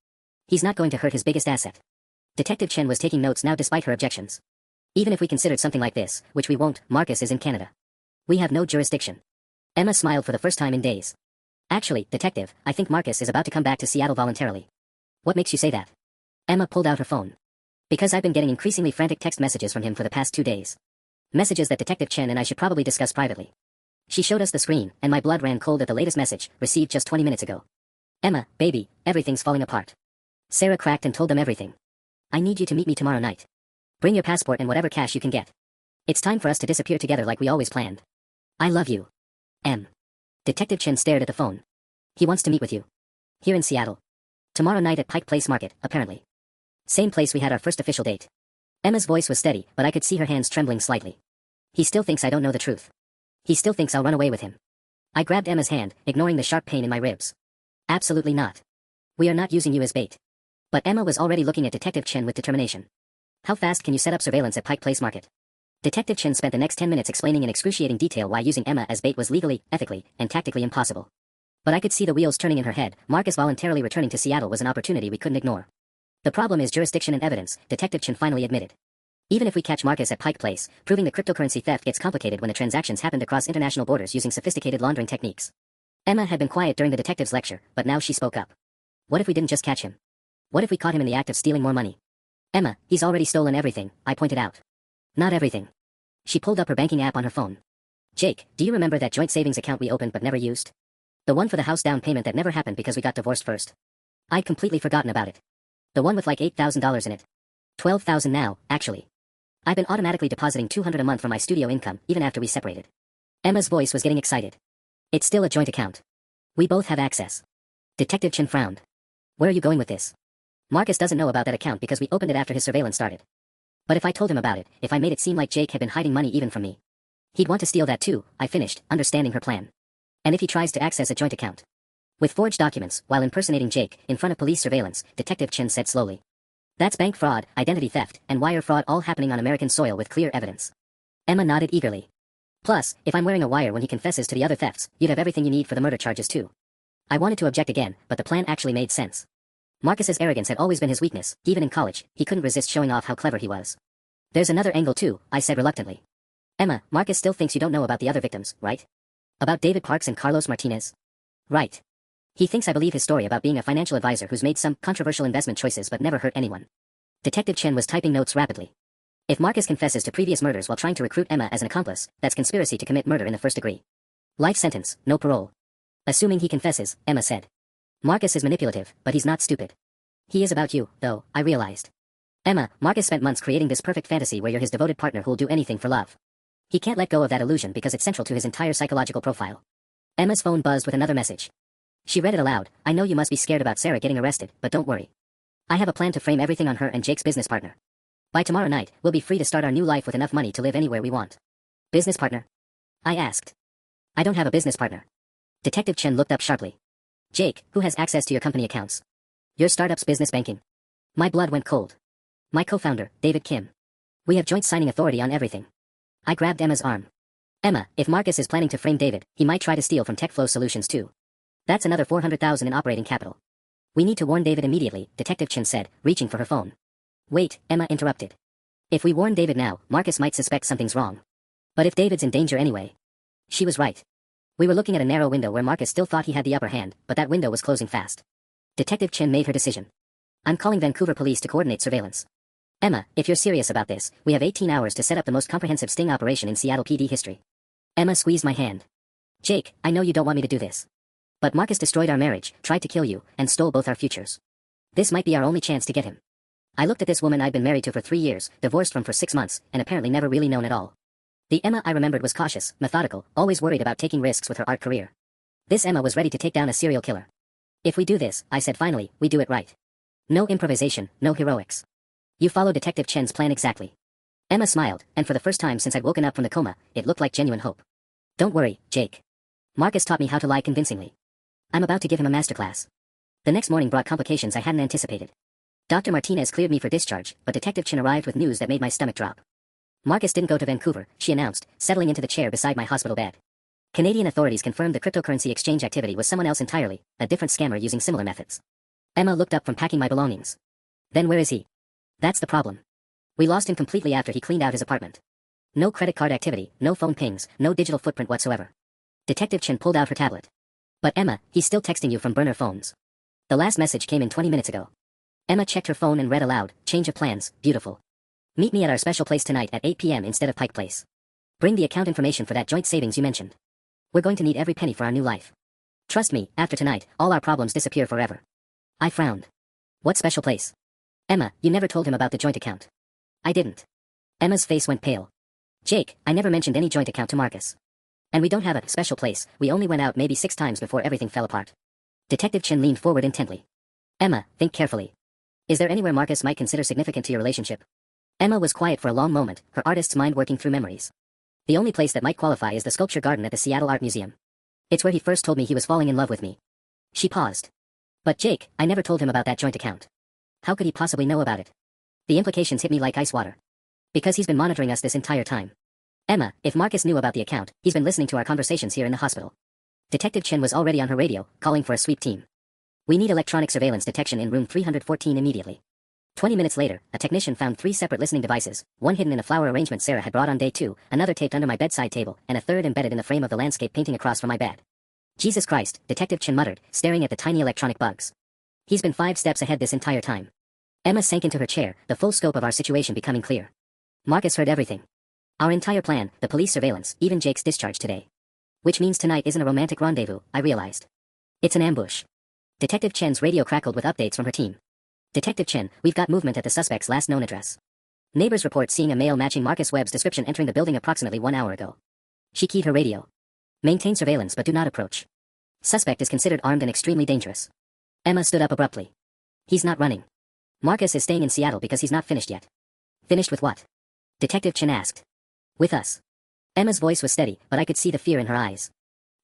He's not going to hurt his biggest asset. Detective Chen was taking notes now despite her objections. Even if we considered something like this, which we won't, Marcus is in Canada. We have no jurisdiction. Emma smiled for the first time in days. Actually, Detective, I think Marcus is about to come back to Seattle voluntarily. What makes you say that? Emma pulled out her phone. Because I've been getting increasingly frantic text messages from him for the past 2 days. Messages that Detective Chen and I should probably discuss privately. She showed us the screen, and my blood ran cold at the latest message, received just 20 minutes ago. Emma, baby, everything's falling apart. Sarah cracked and told them everything. I need you to meet me tomorrow night. Bring your passport and whatever cash you can get. It's time for us to disappear together like we always planned. I love you. M. Detective Chen stared at the phone. He wants to meet with you. Here in Seattle. Tomorrow night at Pike Place Market, apparently. Same place we had our first official date. Emma's voice was steady, but I could see her hands trembling slightly. He still thinks I don't know the truth. He still thinks I'll run away with him. I grabbed Emma's hand, ignoring the sharp pain in my ribs. Absolutely not. We are not using you as bait. But Emma was already looking at Detective Chen with determination. How fast can you set up surveillance at Pike Place Market? Detective Chen spent the next 10 minutes explaining in excruciating detail why using Emma as bait was legally, ethically, and tactically impossible. But I could see the wheels turning in her head. Marcus voluntarily returning to Seattle was an opportunity we couldn't ignore. The problem is jurisdiction and evidence, Detective Chen finally admitted. Even if we catch Marcus at Pike Place, proving the cryptocurrency theft gets complicated when the transactions happened across international borders using sophisticated laundering techniques. Emma had been quiet during the detective's lecture, but now she spoke up. What if we didn't just catch him? What if we caught him in the act of stealing more money? Emma, he's already stolen everything, I pointed out. Not everything. She pulled up her banking app on her phone. Jake, do you remember that joint savings account we opened but never used? The one for the house down payment that never happened because we got divorced first. I'd completely forgotten about it. The one with like $8,000 in it. $12,000 now, actually. I've been automatically depositing $200 a month from my studio income, even after we separated. Emma's voice was getting excited. It's still a joint account. We both have access. Detective Chen frowned. Where are you going with this? Marcus doesn't know about that account because we opened it after his surveillance started. But if I told him about it, if I made it seem like Jake had been hiding money even from me, he'd want to steal that too, I finished, understanding her plan. And if he tries to access a joint account with forged documents, while impersonating Jake, in front of police surveillance, Detective Chen said slowly. That's bank fraud, identity theft, and wire fraud all happening on American soil with clear evidence. Emma nodded eagerly. Plus, if I'm wearing a wire when he confesses to the other thefts, you'd have everything you need for the murder charges too. I wanted to object again, but the plan actually made sense. Marcus's arrogance had always been his weakness. Even in college, he couldn't resist showing off how clever he was. There's another angle too, I said reluctantly. Emma, Marcus still thinks you don't know about the other victims, right? About David Parks and Carlos Martinez? Right. He thinks I believe his story about being a financial advisor who's made some controversial investment choices but never hurt anyone. Detective Chen was typing notes rapidly. If Marcus confesses to previous murders while trying to recruit Emma as an accomplice, that's conspiracy to commit murder in the first degree. Life sentence, no parole. Assuming he confesses, Emma said. Marcus is manipulative, but he's not stupid. He is about you, though, I realized. Emma, Marcus spent months creating this perfect fantasy where you're his devoted partner who'll do anything for love. He can't let go of that illusion because it's central to his entire psychological profile. Emma's phone buzzed with another message. She read it aloud. I know you must be scared about Sarah getting arrested, but don't worry. I have a plan to frame everything on her and Jake's business partner. By tomorrow night, we'll be free to start our new life with enough money to live anywhere we want. Business partner? I asked. I don't have a business partner. Detective Chen looked up sharply. Jake, who has access to your company accounts? Your startup's business banking. My blood went cold. My co-founder, David Kim. We have joint signing authority on everything. I grabbed Emma's arm. Emma, if Marcus is planning to frame David, he might try to steal from TechFlow Solutions too. That's another $400,000 in operating capital. We need to warn David immediately, Detective Chen said, reaching for her phone. Wait, Emma interrupted. If we warn David now, Marcus might suspect something's wrong. But if David's in danger anyway. She was right. We were looking at a narrow window where Marcus still thought he had the upper hand, but that window was closing fast. Detective Chen made her decision. I'm calling Vancouver police to coordinate surveillance. Emma, if you're serious about this, we have 18 hours to set up the most comprehensive sting operation in Seattle PD history. Emma squeezed my hand. Jake, I know you don't want me to do this. But Marcus destroyed our marriage, tried to kill you, and stole both our futures. This might be our only chance to get him. I looked at this woman I'd been married to for 3 years, divorced from for 6 months, and apparently never really known at all. The Emma I remembered was cautious, methodical, always worried about taking risks with her art career. This Emma was ready to take down a serial killer. If we do this, I said finally, we do it right. No improvisation, no heroics. You follow Detective Chen's plan exactly. Emma smiled, and for the first time since I'd woken up from the coma, it looked like genuine hope. Don't worry, Jake. Marcus taught me how to lie convincingly. I'm about to give him a masterclass. The next morning brought complications I hadn't anticipated. Dr. Martinez cleared me for discharge, but Detective Chen arrived with news that made my stomach drop. Marcus didn't go to Vancouver, she announced, settling into the chair beside my hospital bed. Canadian authorities confirmed the cryptocurrency exchange activity was someone else entirely, a different scammer using similar methods. Emma looked up from packing my belongings. Then where is he? That's the problem. We lost him completely after he cleaned out his apartment. No credit card activity, no phone pings, no digital footprint whatsoever. Detective Chen pulled out her tablet. But Emma, he's still texting you from burner phones. The last message came in 20 minutes ago. Emma checked her phone and read aloud, change of plans, beautiful. Meet me at our special place tonight at 8 p.m. instead of Pike Place. Bring the account information for that joint savings you mentioned. We're going to need every penny for our new life. Trust me, after tonight, all our problems disappear forever. I frowned. What special place? Emma, you never told him about the joint account. I didn't. Emma's face went pale. Jake, I never mentioned any joint account to Marcus. And we don't have a special place, we only went out maybe 6 times before everything fell apart. Detective Chen leaned forward intently. Emma, think carefully. Is there anywhere Marcus might consider significant to your relationship? Emma was quiet for a long moment, her artist's mind working through memories. The only place that might qualify is the sculpture garden at the Seattle Art Museum. It's where he first told me he was falling in love with me. She paused. But Jake, I never told him about that joint account. How could he possibly know about it? The implications hit me like ice water. Because he's been monitoring us this entire time. Emma, if Marcus knew about the account, he's been listening to our conversations here in the hospital. Detective Chen was already on her radio, calling for a sweep team. We need electronic surveillance detection in room 314 immediately. 20 minutes later, a technician found 3 separate listening devices, one hidden in a flower arrangement Sarah had brought on day 2, another taped under my bedside table, and a third embedded in the frame of the landscape painting across from my bed. Jesus Christ, Detective Chen muttered, staring at the tiny electronic bugs. He's been 5 steps ahead this entire time. Emma sank into her chair, the full scope of our situation becoming clear. Marcus heard everything. Our entire plan, the police surveillance, even Jake's discharge today. Which means tonight isn't a romantic rendezvous, I realized. It's an ambush. Detective Chen's radio crackled with updates from her team. Detective Chen, we've got movement at the suspect's last known address. Neighbors report seeing a male matching Marcus Webb's description entering the building approximately 1 hour ago. She keyed her radio. Maintain surveillance but do not approach. Suspect is considered armed and extremely dangerous. Emma stood up abruptly. He's not running. Marcus is staying in Seattle because he's not finished yet. Finished with what? Detective Chen asked. With us. Emma's voice was steady, but I could see the fear in her eyes.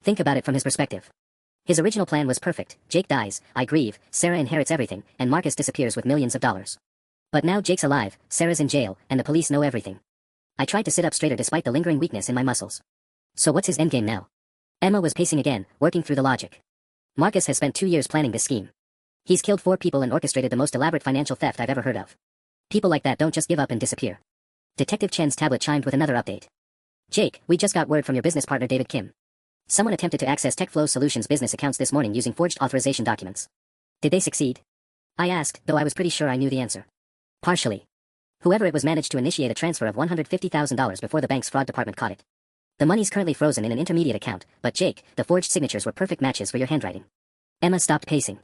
Think about it from his perspective. His original plan was perfect. Jake dies, I grieve, Sarah inherits everything, and Marcus disappears with millions of dollars. But now Jake's alive, Sarah's in jail, and the police know everything. I tried to sit up straighter despite the lingering weakness in my muscles. So what's his endgame now? Emma was pacing again, working through the logic. Marcus has spent 2 years planning this scheme. He's killed 4 people and orchestrated the most elaborate financial theft I've ever heard of. People like that don't just give up and disappear. Detective Chen's tablet chimed with another update. Jake, we just got word from your business partner David Kim. Someone attempted to access TechFlow Solutions business accounts this morning using forged authorization documents. Did they succeed? I asked, though I was pretty sure I knew the answer. Partially. Whoever it was managed to initiate a transfer of $150,000 before the bank's fraud department caught it. The money's currently frozen in an intermediate account, but Jake, the forged signatures were perfect matches for your handwriting. Emma stopped pacing.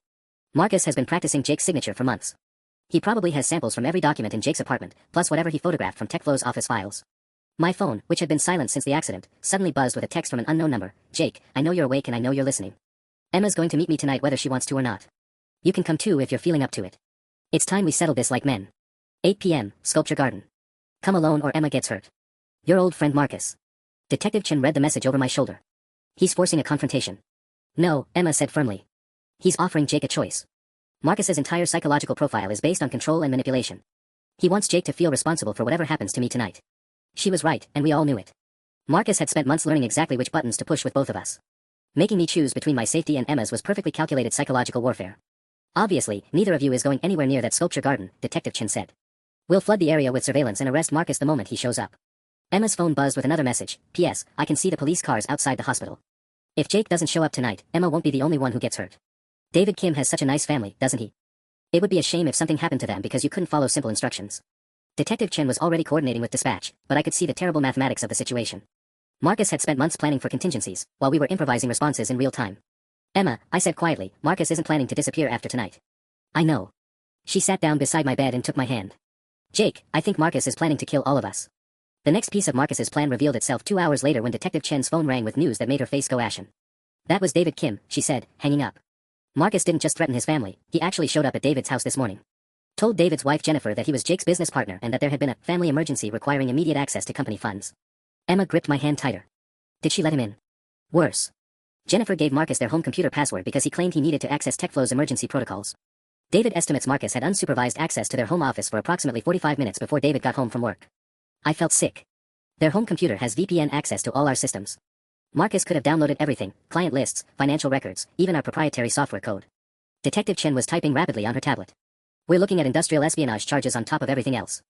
Marcus has been practicing Jake's signature for months. He probably has samples from every document in Jake's apartment, plus whatever he photographed from TechFlow's office files. My phone, which had been silent since the accident, suddenly buzzed with a text from an unknown number. Jake, I know you're awake and I know you're listening. Emma's going to meet me tonight whether she wants to or not. You can come too if you're feeling up to it. It's time we settle this like men. 8 p.m., Sculpture Garden. Come alone or Emma gets hurt. Your old friend Marcus. Detective Chen read the message over my shoulder. He's forcing a confrontation. No, Emma said firmly. He's offering Jake a choice. Marcus's entire psychological profile is based on control and manipulation. He wants Jake to feel responsible for whatever happens to me tonight. She was right, and we all knew it. Marcus had spent months learning exactly which buttons to push with both of us. Making me choose between my safety and Emma's was perfectly calculated psychological warfare. Obviously, neither of you is going anywhere near that Sculpture Garden, Detective Chen said. We'll flood the area with surveillance and arrest Marcus the moment he shows up. Emma's phone buzzed with another message. P.S. I can see the police cars outside the hospital. If Jake doesn't show up tonight, Emma won't be the only one who gets hurt. David Kim has such a nice family, doesn't he? It would be a shame if something happened to them because you couldn't follow simple instructions. Detective Chen was already coordinating with dispatch, but I could see the terrible mathematics of the situation. Marcus had spent months planning for contingencies, while we were improvising responses in real time. Emma, I said quietly, Marcus isn't planning to disappear after tonight. I know. She sat down beside my bed and took my hand. Jake, I think Marcus is planning to kill all of us. The next piece of Marcus's plan revealed itself 2 hours later when Detective Chen's phone rang with news that made her face go ashen. That was David Kim, she said, hanging up. Marcus didn't just threaten his family, he actually showed up at David's house this morning. Told David's wife Jennifer that he was Jake's business partner and that there had been a family emergency requiring immediate access to company funds. Emma gripped my hand tighter. Did she let him in? Worse. Jennifer gave Marcus their home computer password because he claimed he needed to access TechFlow's emergency protocols. David estimates Marcus had unsupervised access to their home office for approximately 45 minutes before David got home from work. I felt sick. Their home computer has VPN access to all our systems. Marcus could have downloaded everything, client lists, financial records, even our proprietary software code. Detective Chen was typing rapidly on her tablet. We're looking at industrial espionage charges on top of everything else.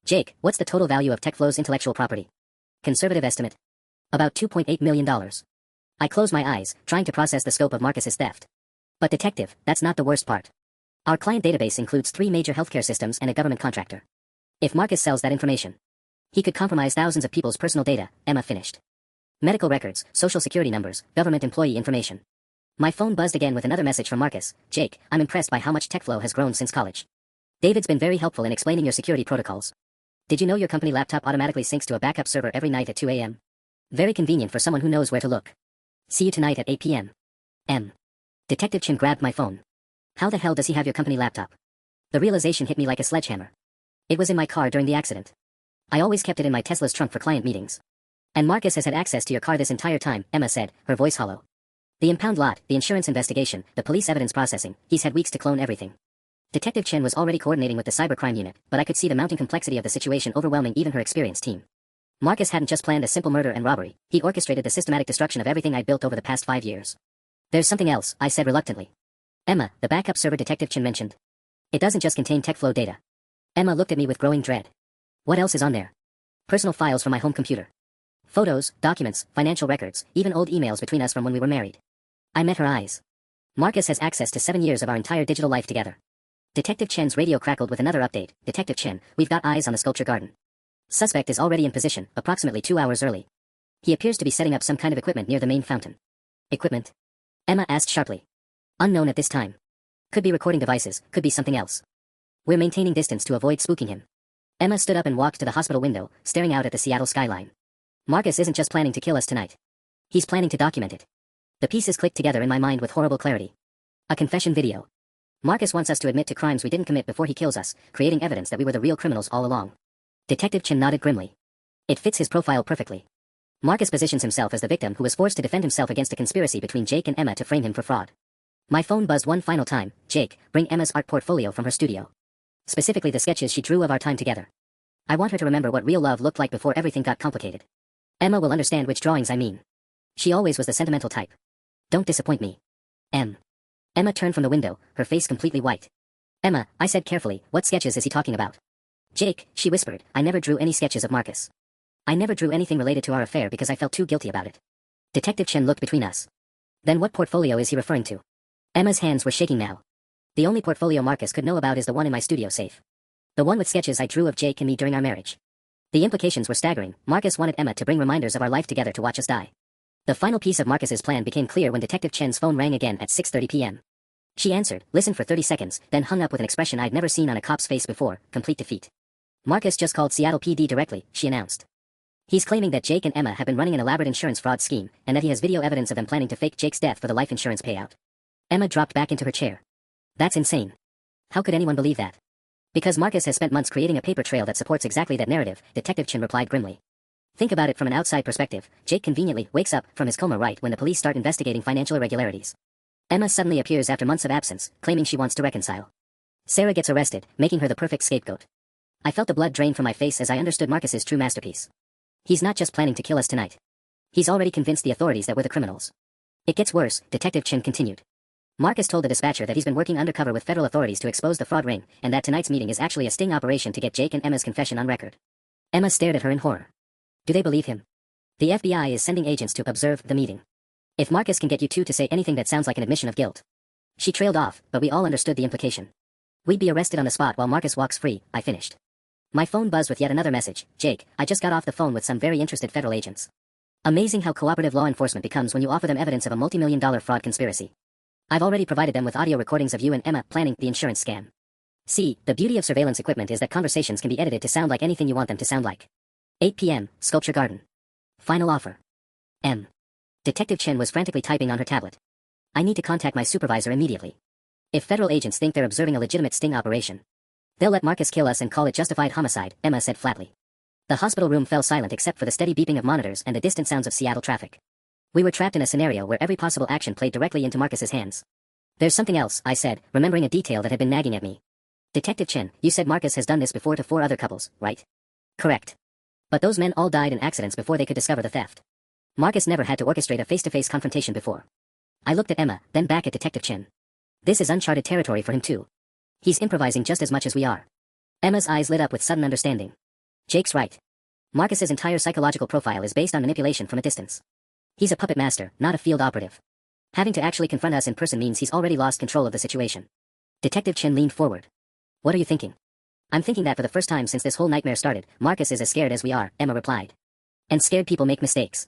Jake, what's the total value of TechFlow's intellectual property? Conservative estimate. About $2.8 million. I closed my eyes, trying to process the scope of Marcus's theft. But detective, that's not the worst part. Our client database includes 3 major healthcare systems and a government contractor. If Marcus sells that information, he could compromise thousands of people's personal data, Emma finished. Medical records, social security numbers, government employee information. My phone buzzed again with another message from Marcus. Jake, I'm impressed by how much TechFlow has grown since college. David's been very helpful in explaining your security protocols. Did you know your company laptop automatically syncs to a backup server every night at 2 a.m.? Very convenient for someone who knows where to look. See you tonight at 8 p.m. M. Detective Chen grabbed my phone. How the hell does he have your company laptop? The realization hit me like a sledgehammer. It was in my car during the accident. I always kept it in my Tesla's trunk for client meetings. And Marcus has had access to your car this entire time, Emma said, her voice hollow. The impound lot, the insurance investigation, the police evidence processing, he's had weeks to clone everything. Detective Chen was already coordinating with the cybercrime unit, but I could see the mounting complexity of the situation overwhelming even her experienced team. Marcus hadn't just planned a simple murder and robbery, he orchestrated the systematic destruction of everything I'd built over the past 5 years. There's something else, I said reluctantly. Emma, the backup server Detective Chen mentioned. It doesn't just contain TechFlow data. Emma looked at me with growing dread. What else is on there? Personal files from my home computer. Photos, documents, financial records, even old emails between us from when we were married. I met her eyes. Marcus has access to 7 years of our entire digital life together. Detective Chen's radio crackled with another update. Detective Chen, we've got eyes on the Sculpture Garden. Suspect is already in position, approximately 2 hours early. He appears to be setting up some kind of equipment near the main fountain. Equipment? Emma asked sharply. Unknown at this time. Could be recording devices, could be something else. We're maintaining distance to avoid spooking him. Emma stood up and walked to the hospital window, staring out at the Seattle skyline. Marcus isn't just planning to kill us tonight. He's planning to document it. The pieces clicked together in my mind with horrible clarity. A confession video. Marcus wants us to admit to crimes we didn't commit before he kills us, creating evidence that we were the real criminals all along. Detective Chin nodded grimly. It fits his profile perfectly. Marcus positions himself as the victim who was forced to defend himself against a conspiracy between Jake and Emma to frame him for fraud. My phone buzzed one final time. Jake, bring Emma's art portfolio from her studio. Specifically the sketches she drew of our time together. I want her to remember what real love looked like before everything got complicated. Emma will understand which drawings I mean. She always was the sentimental type. Don't disappoint me. Emma turned from the window, her face completely white. Emma, I said carefully, what sketches is he talking about? Jake, she whispered, I never drew any sketches of Marcus. I never drew anything related to our affair because I felt too guilty about it. Detective Chen looked between us. Then what portfolio is he referring to? Emma's hands were shaking now. The only portfolio Marcus could know about is the one in my studio safe. The one with sketches I drew of Jake and me during our marriage. The implications were staggering. Marcus wanted Emma to bring reminders of our life together to watch us die. The final piece of Marcus's plan became clear when Detective Chen's phone rang again at 6:30 p.m. She answered, listened for 30 seconds, then hung up with an expression I'd never seen on a cop's face before, complete defeat. Marcus just called Seattle PD directly, she announced. He's claiming that Jake and Emma have been running an elaborate insurance fraud scheme, and that he has video evidence of them planning to fake Jake's death for the life insurance payout. Emma dropped back into her chair. That's insane. How could anyone believe that? Because Marcus has spent months creating a paper trail that supports exactly that narrative, Detective Chin replied grimly. Think about it from an outside perspective. Jake conveniently wakes up from his coma right when the police start investigating financial irregularities. Emma suddenly appears after months of absence, claiming she wants to reconcile. Sarah gets arrested, making her the perfect scapegoat. I felt the blood drain from my face as I understood Marcus's true masterpiece. He's not just planning to kill us tonight. He's already convinced the authorities that we're the criminals. It gets worse, Detective Chin continued. Marcus told the dispatcher that he's been working undercover with federal authorities to expose the fraud ring, and that tonight's meeting is actually a sting operation to get Jake and Emma's confession on record. Emma stared at her in horror. Do they believe him? The FBI is sending agents to observe the meeting. If Marcus can get you two to say anything that sounds like an admission of guilt. She trailed off, but we all understood the implication. We'd be arrested on the spot while Marcus walks free, I finished. My phone buzzed with yet another message. Jake, I just got off the phone with some very interested federal agents. Amazing how cooperative law enforcement becomes when you offer them evidence of a multi-million-dollar fraud conspiracy. I've already provided them with audio recordings of you and Emma planning the insurance scam. See, the beauty of surveillance equipment is that conversations can be edited to sound like anything you want them to sound like. 8 p.m., Sculpture Garden. Final offer. Detective Chen was frantically typing on her tablet. I need to contact my supervisor immediately. If federal agents think they're observing a legitimate sting operation, they'll let Marcus kill us and call it justified homicide, Emma said flatly. The hospital room fell silent except for the steady beeping of monitors and the distant sounds of Seattle traffic. We were trapped in a scenario where every possible action played directly into Marcus's hands. There's something else, I said, remembering a detail that had been nagging at me. Detective Chen, you said Marcus has done this before to 4 other couples, right? Correct. But those men all died in accidents before they could discover the theft. Marcus never had to orchestrate a face-to-face confrontation before. I looked at Emma, then back at Detective Chen. This is uncharted territory for him too. He's improvising just as much as we are. Emma's eyes lit up with sudden understanding. Jake's right. Marcus's entire psychological profile is based on manipulation from a distance. He's a puppet master, not a field operative. Having to actually confront us in person means he's already lost control of the situation. Detective Chen leaned forward. What are you thinking? I'm thinking that for the first time since this whole nightmare started, Marcus is as scared as we are, Emma replied. And scared people make mistakes.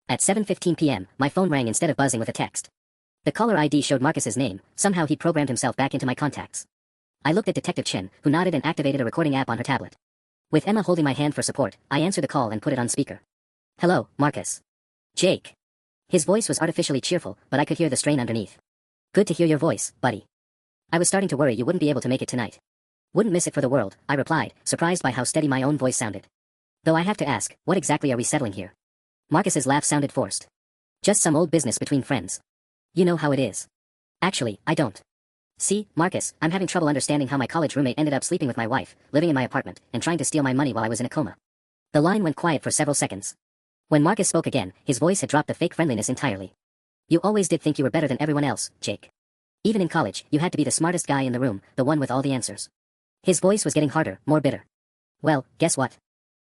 At 7:15 p.m., my phone rang instead of buzzing with a text. The caller ID showed Marcus's name. Somehow he'd programmed himself back into my contacts. I looked at Detective Chen, who nodded and activated a recording app on her tablet. With Emma holding my hand for support, I answered the call and put it on speaker. Hello, Marcus. Jake. His voice was artificially cheerful, but I could hear the strain underneath. Good to hear your voice, buddy. I was starting to worry you wouldn't be able to make it tonight. Wouldn't miss it for the world, I replied, surprised by how steady my own voice sounded. Though I have to ask, what exactly are we settling here? Marcus's laugh sounded forced. Just some old business between friends. You know how it is. Actually, I don't. See, Marcus, I'm having trouble understanding how my college roommate ended up sleeping with my wife, living in my apartment, and trying to steal my money while I was in a coma. The line went quiet for several seconds. When Marcus spoke again, his voice had dropped the fake friendliness entirely. You always did think you were better than everyone else, Jake. Even in college, you had to be the smartest guy in the room, the one with all the answers. His voice was getting harder, more bitter. Well, guess what?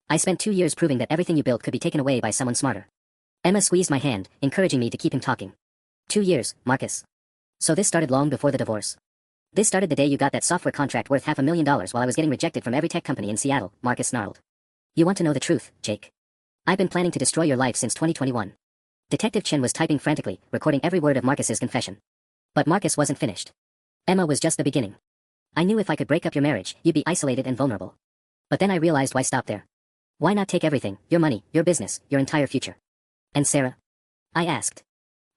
I spent 2 years proving that everything you built could be taken away by someone smarter. Emma squeezed my hand, encouraging me to keep him talking. 2 years, Marcus. So this started long before the divorce. This started the day you got that software contract worth $500,000 while I was getting rejected from every tech company in Seattle, Marcus snarled. You want to know the truth, Jake? I've been planning to destroy your life since 2021. Detective Chen was typing frantically, recording every word of Marcus's confession. But Marcus wasn't finished. Emma was just the beginning. I knew if I could break up your marriage, you'd be isolated and vulnerable. But then I realized why stop there. Why not take everything, your money, your business, your entire future? And Sarah? I asked.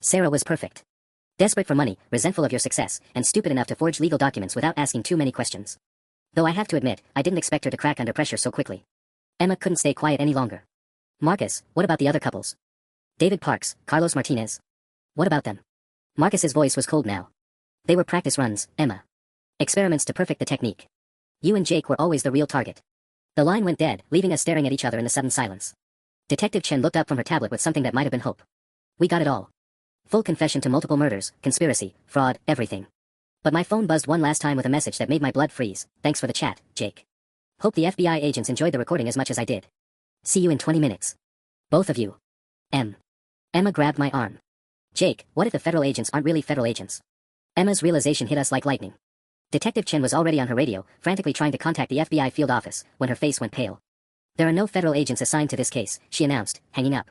Sarah was perfect. Desperate for money, resentful of your success, and stupid enough to forge legal documents without asking too many questions. Though I have to admit, I didn't expect her to crack under pressure so quickly. Emma couldn't stay quiet any longer. Marcus, what about the other couples? David Parks, Carlos Martinez. What about them? Marcus's voice was cold now. They were practice runs, Emma. Experiments to perfect the technique. You and Jake were always the real target. The line went dead, leaving us staring at each other in the sudden silence. Detective Chen looked up from her tablet with something that might have been hope. We got it all. Full confession to multiple murders, conspiracy, fraud, everything. But my phone buzzed one last time with a message that made my blood freeze. Thanks for the chat, Jake. Hope the FBI agents enjoyed the recording as much as I did. See you in 20 minutes. Both of you. Emma grabbed my arm. Jake, what if the federal agents aren't really federal agents? Emma's realization hit us like lightning. Detective Chen was already on her radio, frantically trying to contact the FBI field office, when her face went pale. There are no federal agents assigned to this case, she announced, hanging up.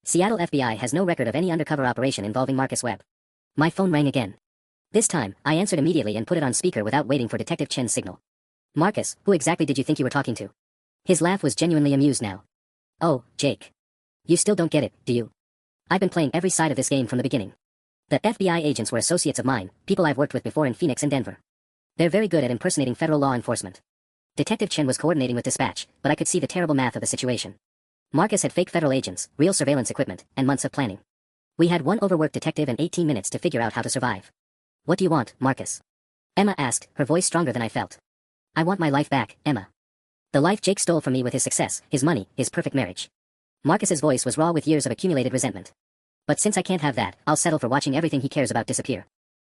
Seattle FBI has no record of any undercover operation involving Marcus Webb. My phone rang again. This time, I answered immediately and put it on speaker without waiting for Detective Chen's signal. Marcus, who exactly did you think you were talking to? His laugh was genuinely amused now. Oh, Jake. You still don't get it, do you? I've been playing every side of this game from the beginning. The FBI agents were associates of mine, people I've worked with before in Phoenix and Denver. They're very good at impersonating federal law enforcement. Detective Chen was coordinating with dispatch, but I could see the terrible math of the situation. Marcus had fake federal agents, real surveillance equipment, and months of planning. We had one overworked detective and 18 minutes to figure out how to survive. What do you want, Marcus? Emma asked, her voice stronger than I felt. I want my life back, Emma. The life Jake stole from me with his success, his money, his perfect marriage. Marcus's voice was raw with years of accumulated resentment. But since I can't have that, I'll settle for watching everything he cares about disappear.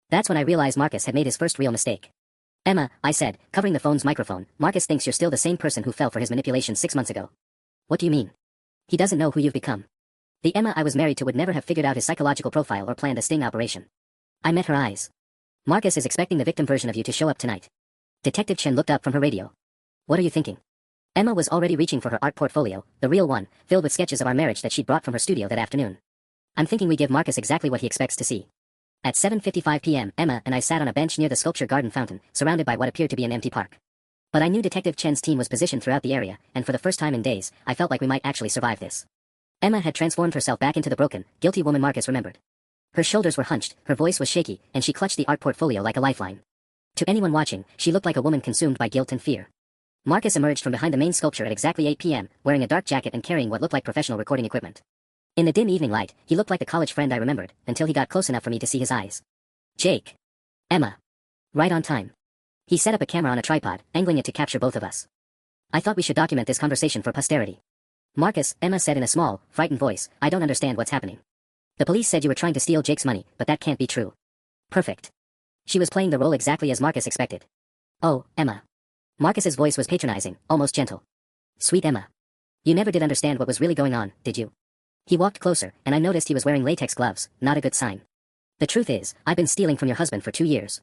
That's when I realized Marcus had made his first real mistake. Emma, I said, covering the phone's microphone, Marcus thinks you're still the same person who fell for his manipulation 6 months ago. What do you mean? He doesn't know who you've become. The Emma I was married to would never have figured out his psychological profile or planned a sting operation. I met her eyes. Marcus is expecting the victim version of you to show up tonight. Detective Chen looked up from her radio. What are you thinking? Emma was already reaching for her art portfolio, the real one, filled with sketches of our marriage that she'd brought from her studio that afternoon. I'm thinking we give Marcus exactly what he expects to see. At 7:55 p.m., Emma and I sat on a bench near the sculpture garden fountain, surrounded by what appeared to be an empty park. But I knew Detective Chen's team was positioned throughout the area, and for the first time in days, I felt like we might actually survive this. Emma had transformed herself back into the broken, guilty woman Marcus remembered. Her shoulders were hunched, her voice was shaky, and she clutched the art portfolio like a lifeline. To anyone watching, she looked like a woman consumed by guilt and fear. Marcus emerged from behind the main sculpture at exactly 8 p.m., wearing a dark jacket and carrying what looked like professional recording equipment. In the dim evening light, he looked like the college friend I remembered, until he got close enough for me to see his eyes. Jake. Emma. Right on time. He set up a camera on a tripod, angling it to capture both of us. I thought we should document this conversation for posterity. Marcus, Emma said in a small, frightened voice, I don't understand what's happening. The police said you were trying to steal Jake's money, but that can't be true. Perfect. She was playing the role exactly as Marcus expected. Oh, Emma. Marcus's voice was patronizing, almost gentle. Sweet Emma. You never did understand what was really going on, did you? He walked closer, and I noticed he was wearing latex gloves, not a good sign. The truth is, I've been stealing from your husband for 2 years.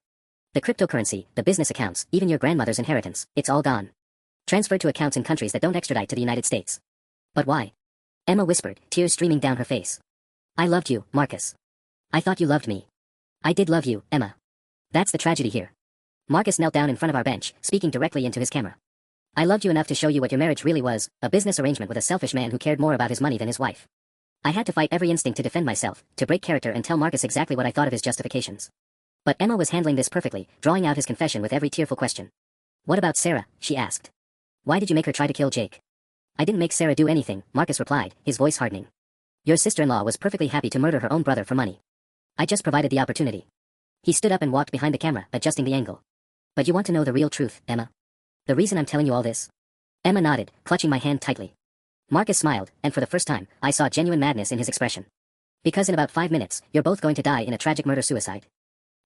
The cryptocurrency, the business accounts, even your grandmother's inheritance, it's all gone. Transferred to accounts in countries that don't extradite to the United States. But why? Emma whispered, tears streaming down her face. I loved you, Marcus. I thought you loved me. I did love you, Emma. That's the tragedy here. Marcus knelt down in front of our bench, speaking directly into his camera. I loved you enough to show you what your marriage really was, a business arrangement with a selfish man who cared more about his money than his wife. I had to fight every instinct to defend myself, to break character and tell Marcus exactly what I thought of his justifications. But Emma was handling this perfectly, drawing out his confession with every tearful question. What about Sarah? She asked. Why did you make her try to kill Jake? I didn't make Sarah do anything, Marcus replied, his voice hardening. Your sister-in-law was perfectly happy to murder her own brother for money. I just provided the opportunity. He stood up and walked behind the camera, adjusting the angle. But you want to know the real truth, Emma? The reason I'm telling you all this? Emma nodded, clutching my hand tightly. Marcus smiled, and for the first time, I saw genuine madness in his expression. Because in about 5 minutes, you're both going to die in a tragic murder-suicide.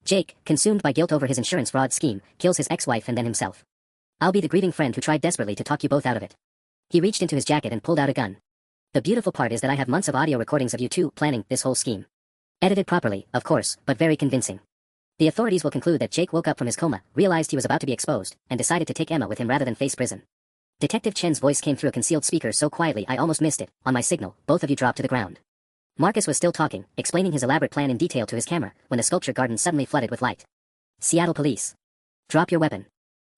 Jake, consumed by guilt over his insurance fraud scheme, kills his ex-wife and then himself. I'll be the grieving friend who tried desperately to talk you both out of it. He reached into his jacket and pulled out a gun. The beautiful part is that I have months of audio recordings of you two planning this whole scheme. Edited properly, of course, but very convincing. The authorities will conclude that Jake woke up from his coma, realized he was about to be exposed, and decided to take Emma with him rather than face prison. Detective Chen's voice came through a concealed speaker so quietly I almost missed it. On my signal, both of you dropped to the ground. Marcus was still talking, explaining his elaborate plan in detail to his camera, when the sculpture garden suddenly flooded with light. Seattle police. Drop your weapon.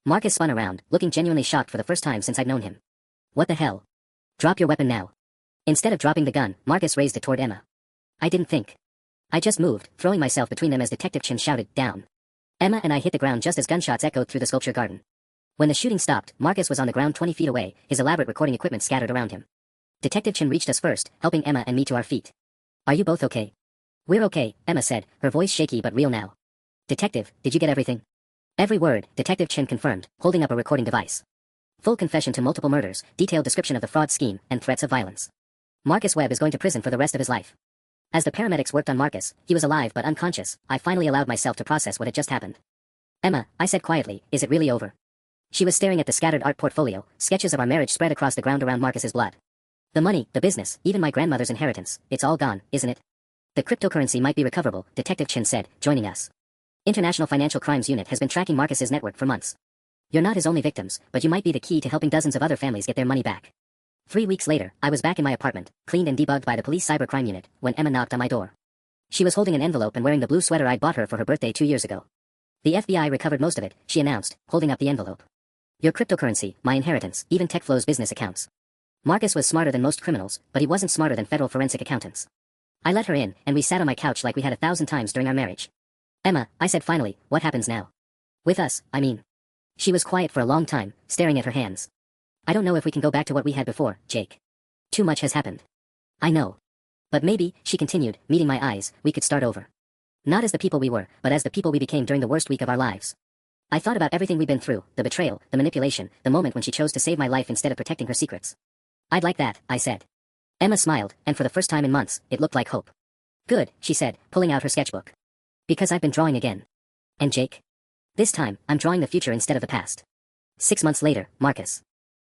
Marcus spun around, looking genuinely shocked for the first time since I'd known him. What the hell? Drop your weapon now. Instead of dropping the gun, Marcus raised it toward Emma. I didn't think. I just moved, throwing myself between them as Detective Chin shouted, "Down." Emma and I hit the ground just as gunshots echoed through the sculpture garden. When the shooting stopped, Marcus was on the ground 20 feet away, his elaborate recording equipment scattered around him. Detective Chin reached us first, helping Emma and me to our feet. "Are you both okay?" "We're okay," Emma said, her voice shaky but real now. "Detective, did you get everything?" Every word, Detective Chin confirmed, holding up a recording device. Full confession to multiple murders, detailed description of the fraud scheme, and threats of violence. Marcus Webb is going to prison for the rest of his life. As the paramedics worked on Marcus, he was alive but unconscious. I finally allowed myself to process what had just happened. "Emma," I said quietly, "is it really over?" She was staring at the scattered art portfolio, sketches of our marriage spread across the ground around Marcus's blood. "The money, the business, even my grandmother's inheritance, it's all gone, isn't it?" "The cryptocurrency might be recoverable," Detective Chin said, joining us. "International Financial Crimes Unit has been tracking Marcus's network for months. You're not his only victims, but you might be the key to helping dozens of other families get their money back." 3 weeks later, I was back in my apartment, cleaned and debugged by the police cybercrime unit, when Emma knocked on my door. She was holding an envelope and wearing the blue sweater I'd bought her for her birthday 2 years ago. "The FBI recovered most of it," she announced, holding up the envelope. "Your cryptocurrency, my inheritance, even TechFlow's business accounts." Marcus was smarter than most criminals, but he wasn't smarter than federal forensic accountants. I let her in, and we sat on my couch like we had 1,000 times during our marriage. "Emma," I said finally, "what happens now? With us, I mean." She was quiet for a long time, staring at her hands. "I don't know if we can go back to what we had before, Jake. Too much has happened." "I know. But maybe," she continued, meeting my eyes, "we could start over. Not as the people we were, but as the people we became during the worst week of our lives." I thought about everything we'd been through, the betrayal, the manipulation, the moment when she chose to save my life instead of protecting her secrets. "I'd like that," I said. Emma smiled, and for the first time in months, it looked like hope. "Good," she said, pulling out her sketchbook. "Because I've been drawing again." "And Jake?" "This time, I'm drawing the future instead of the past." 6 months later, Marcus.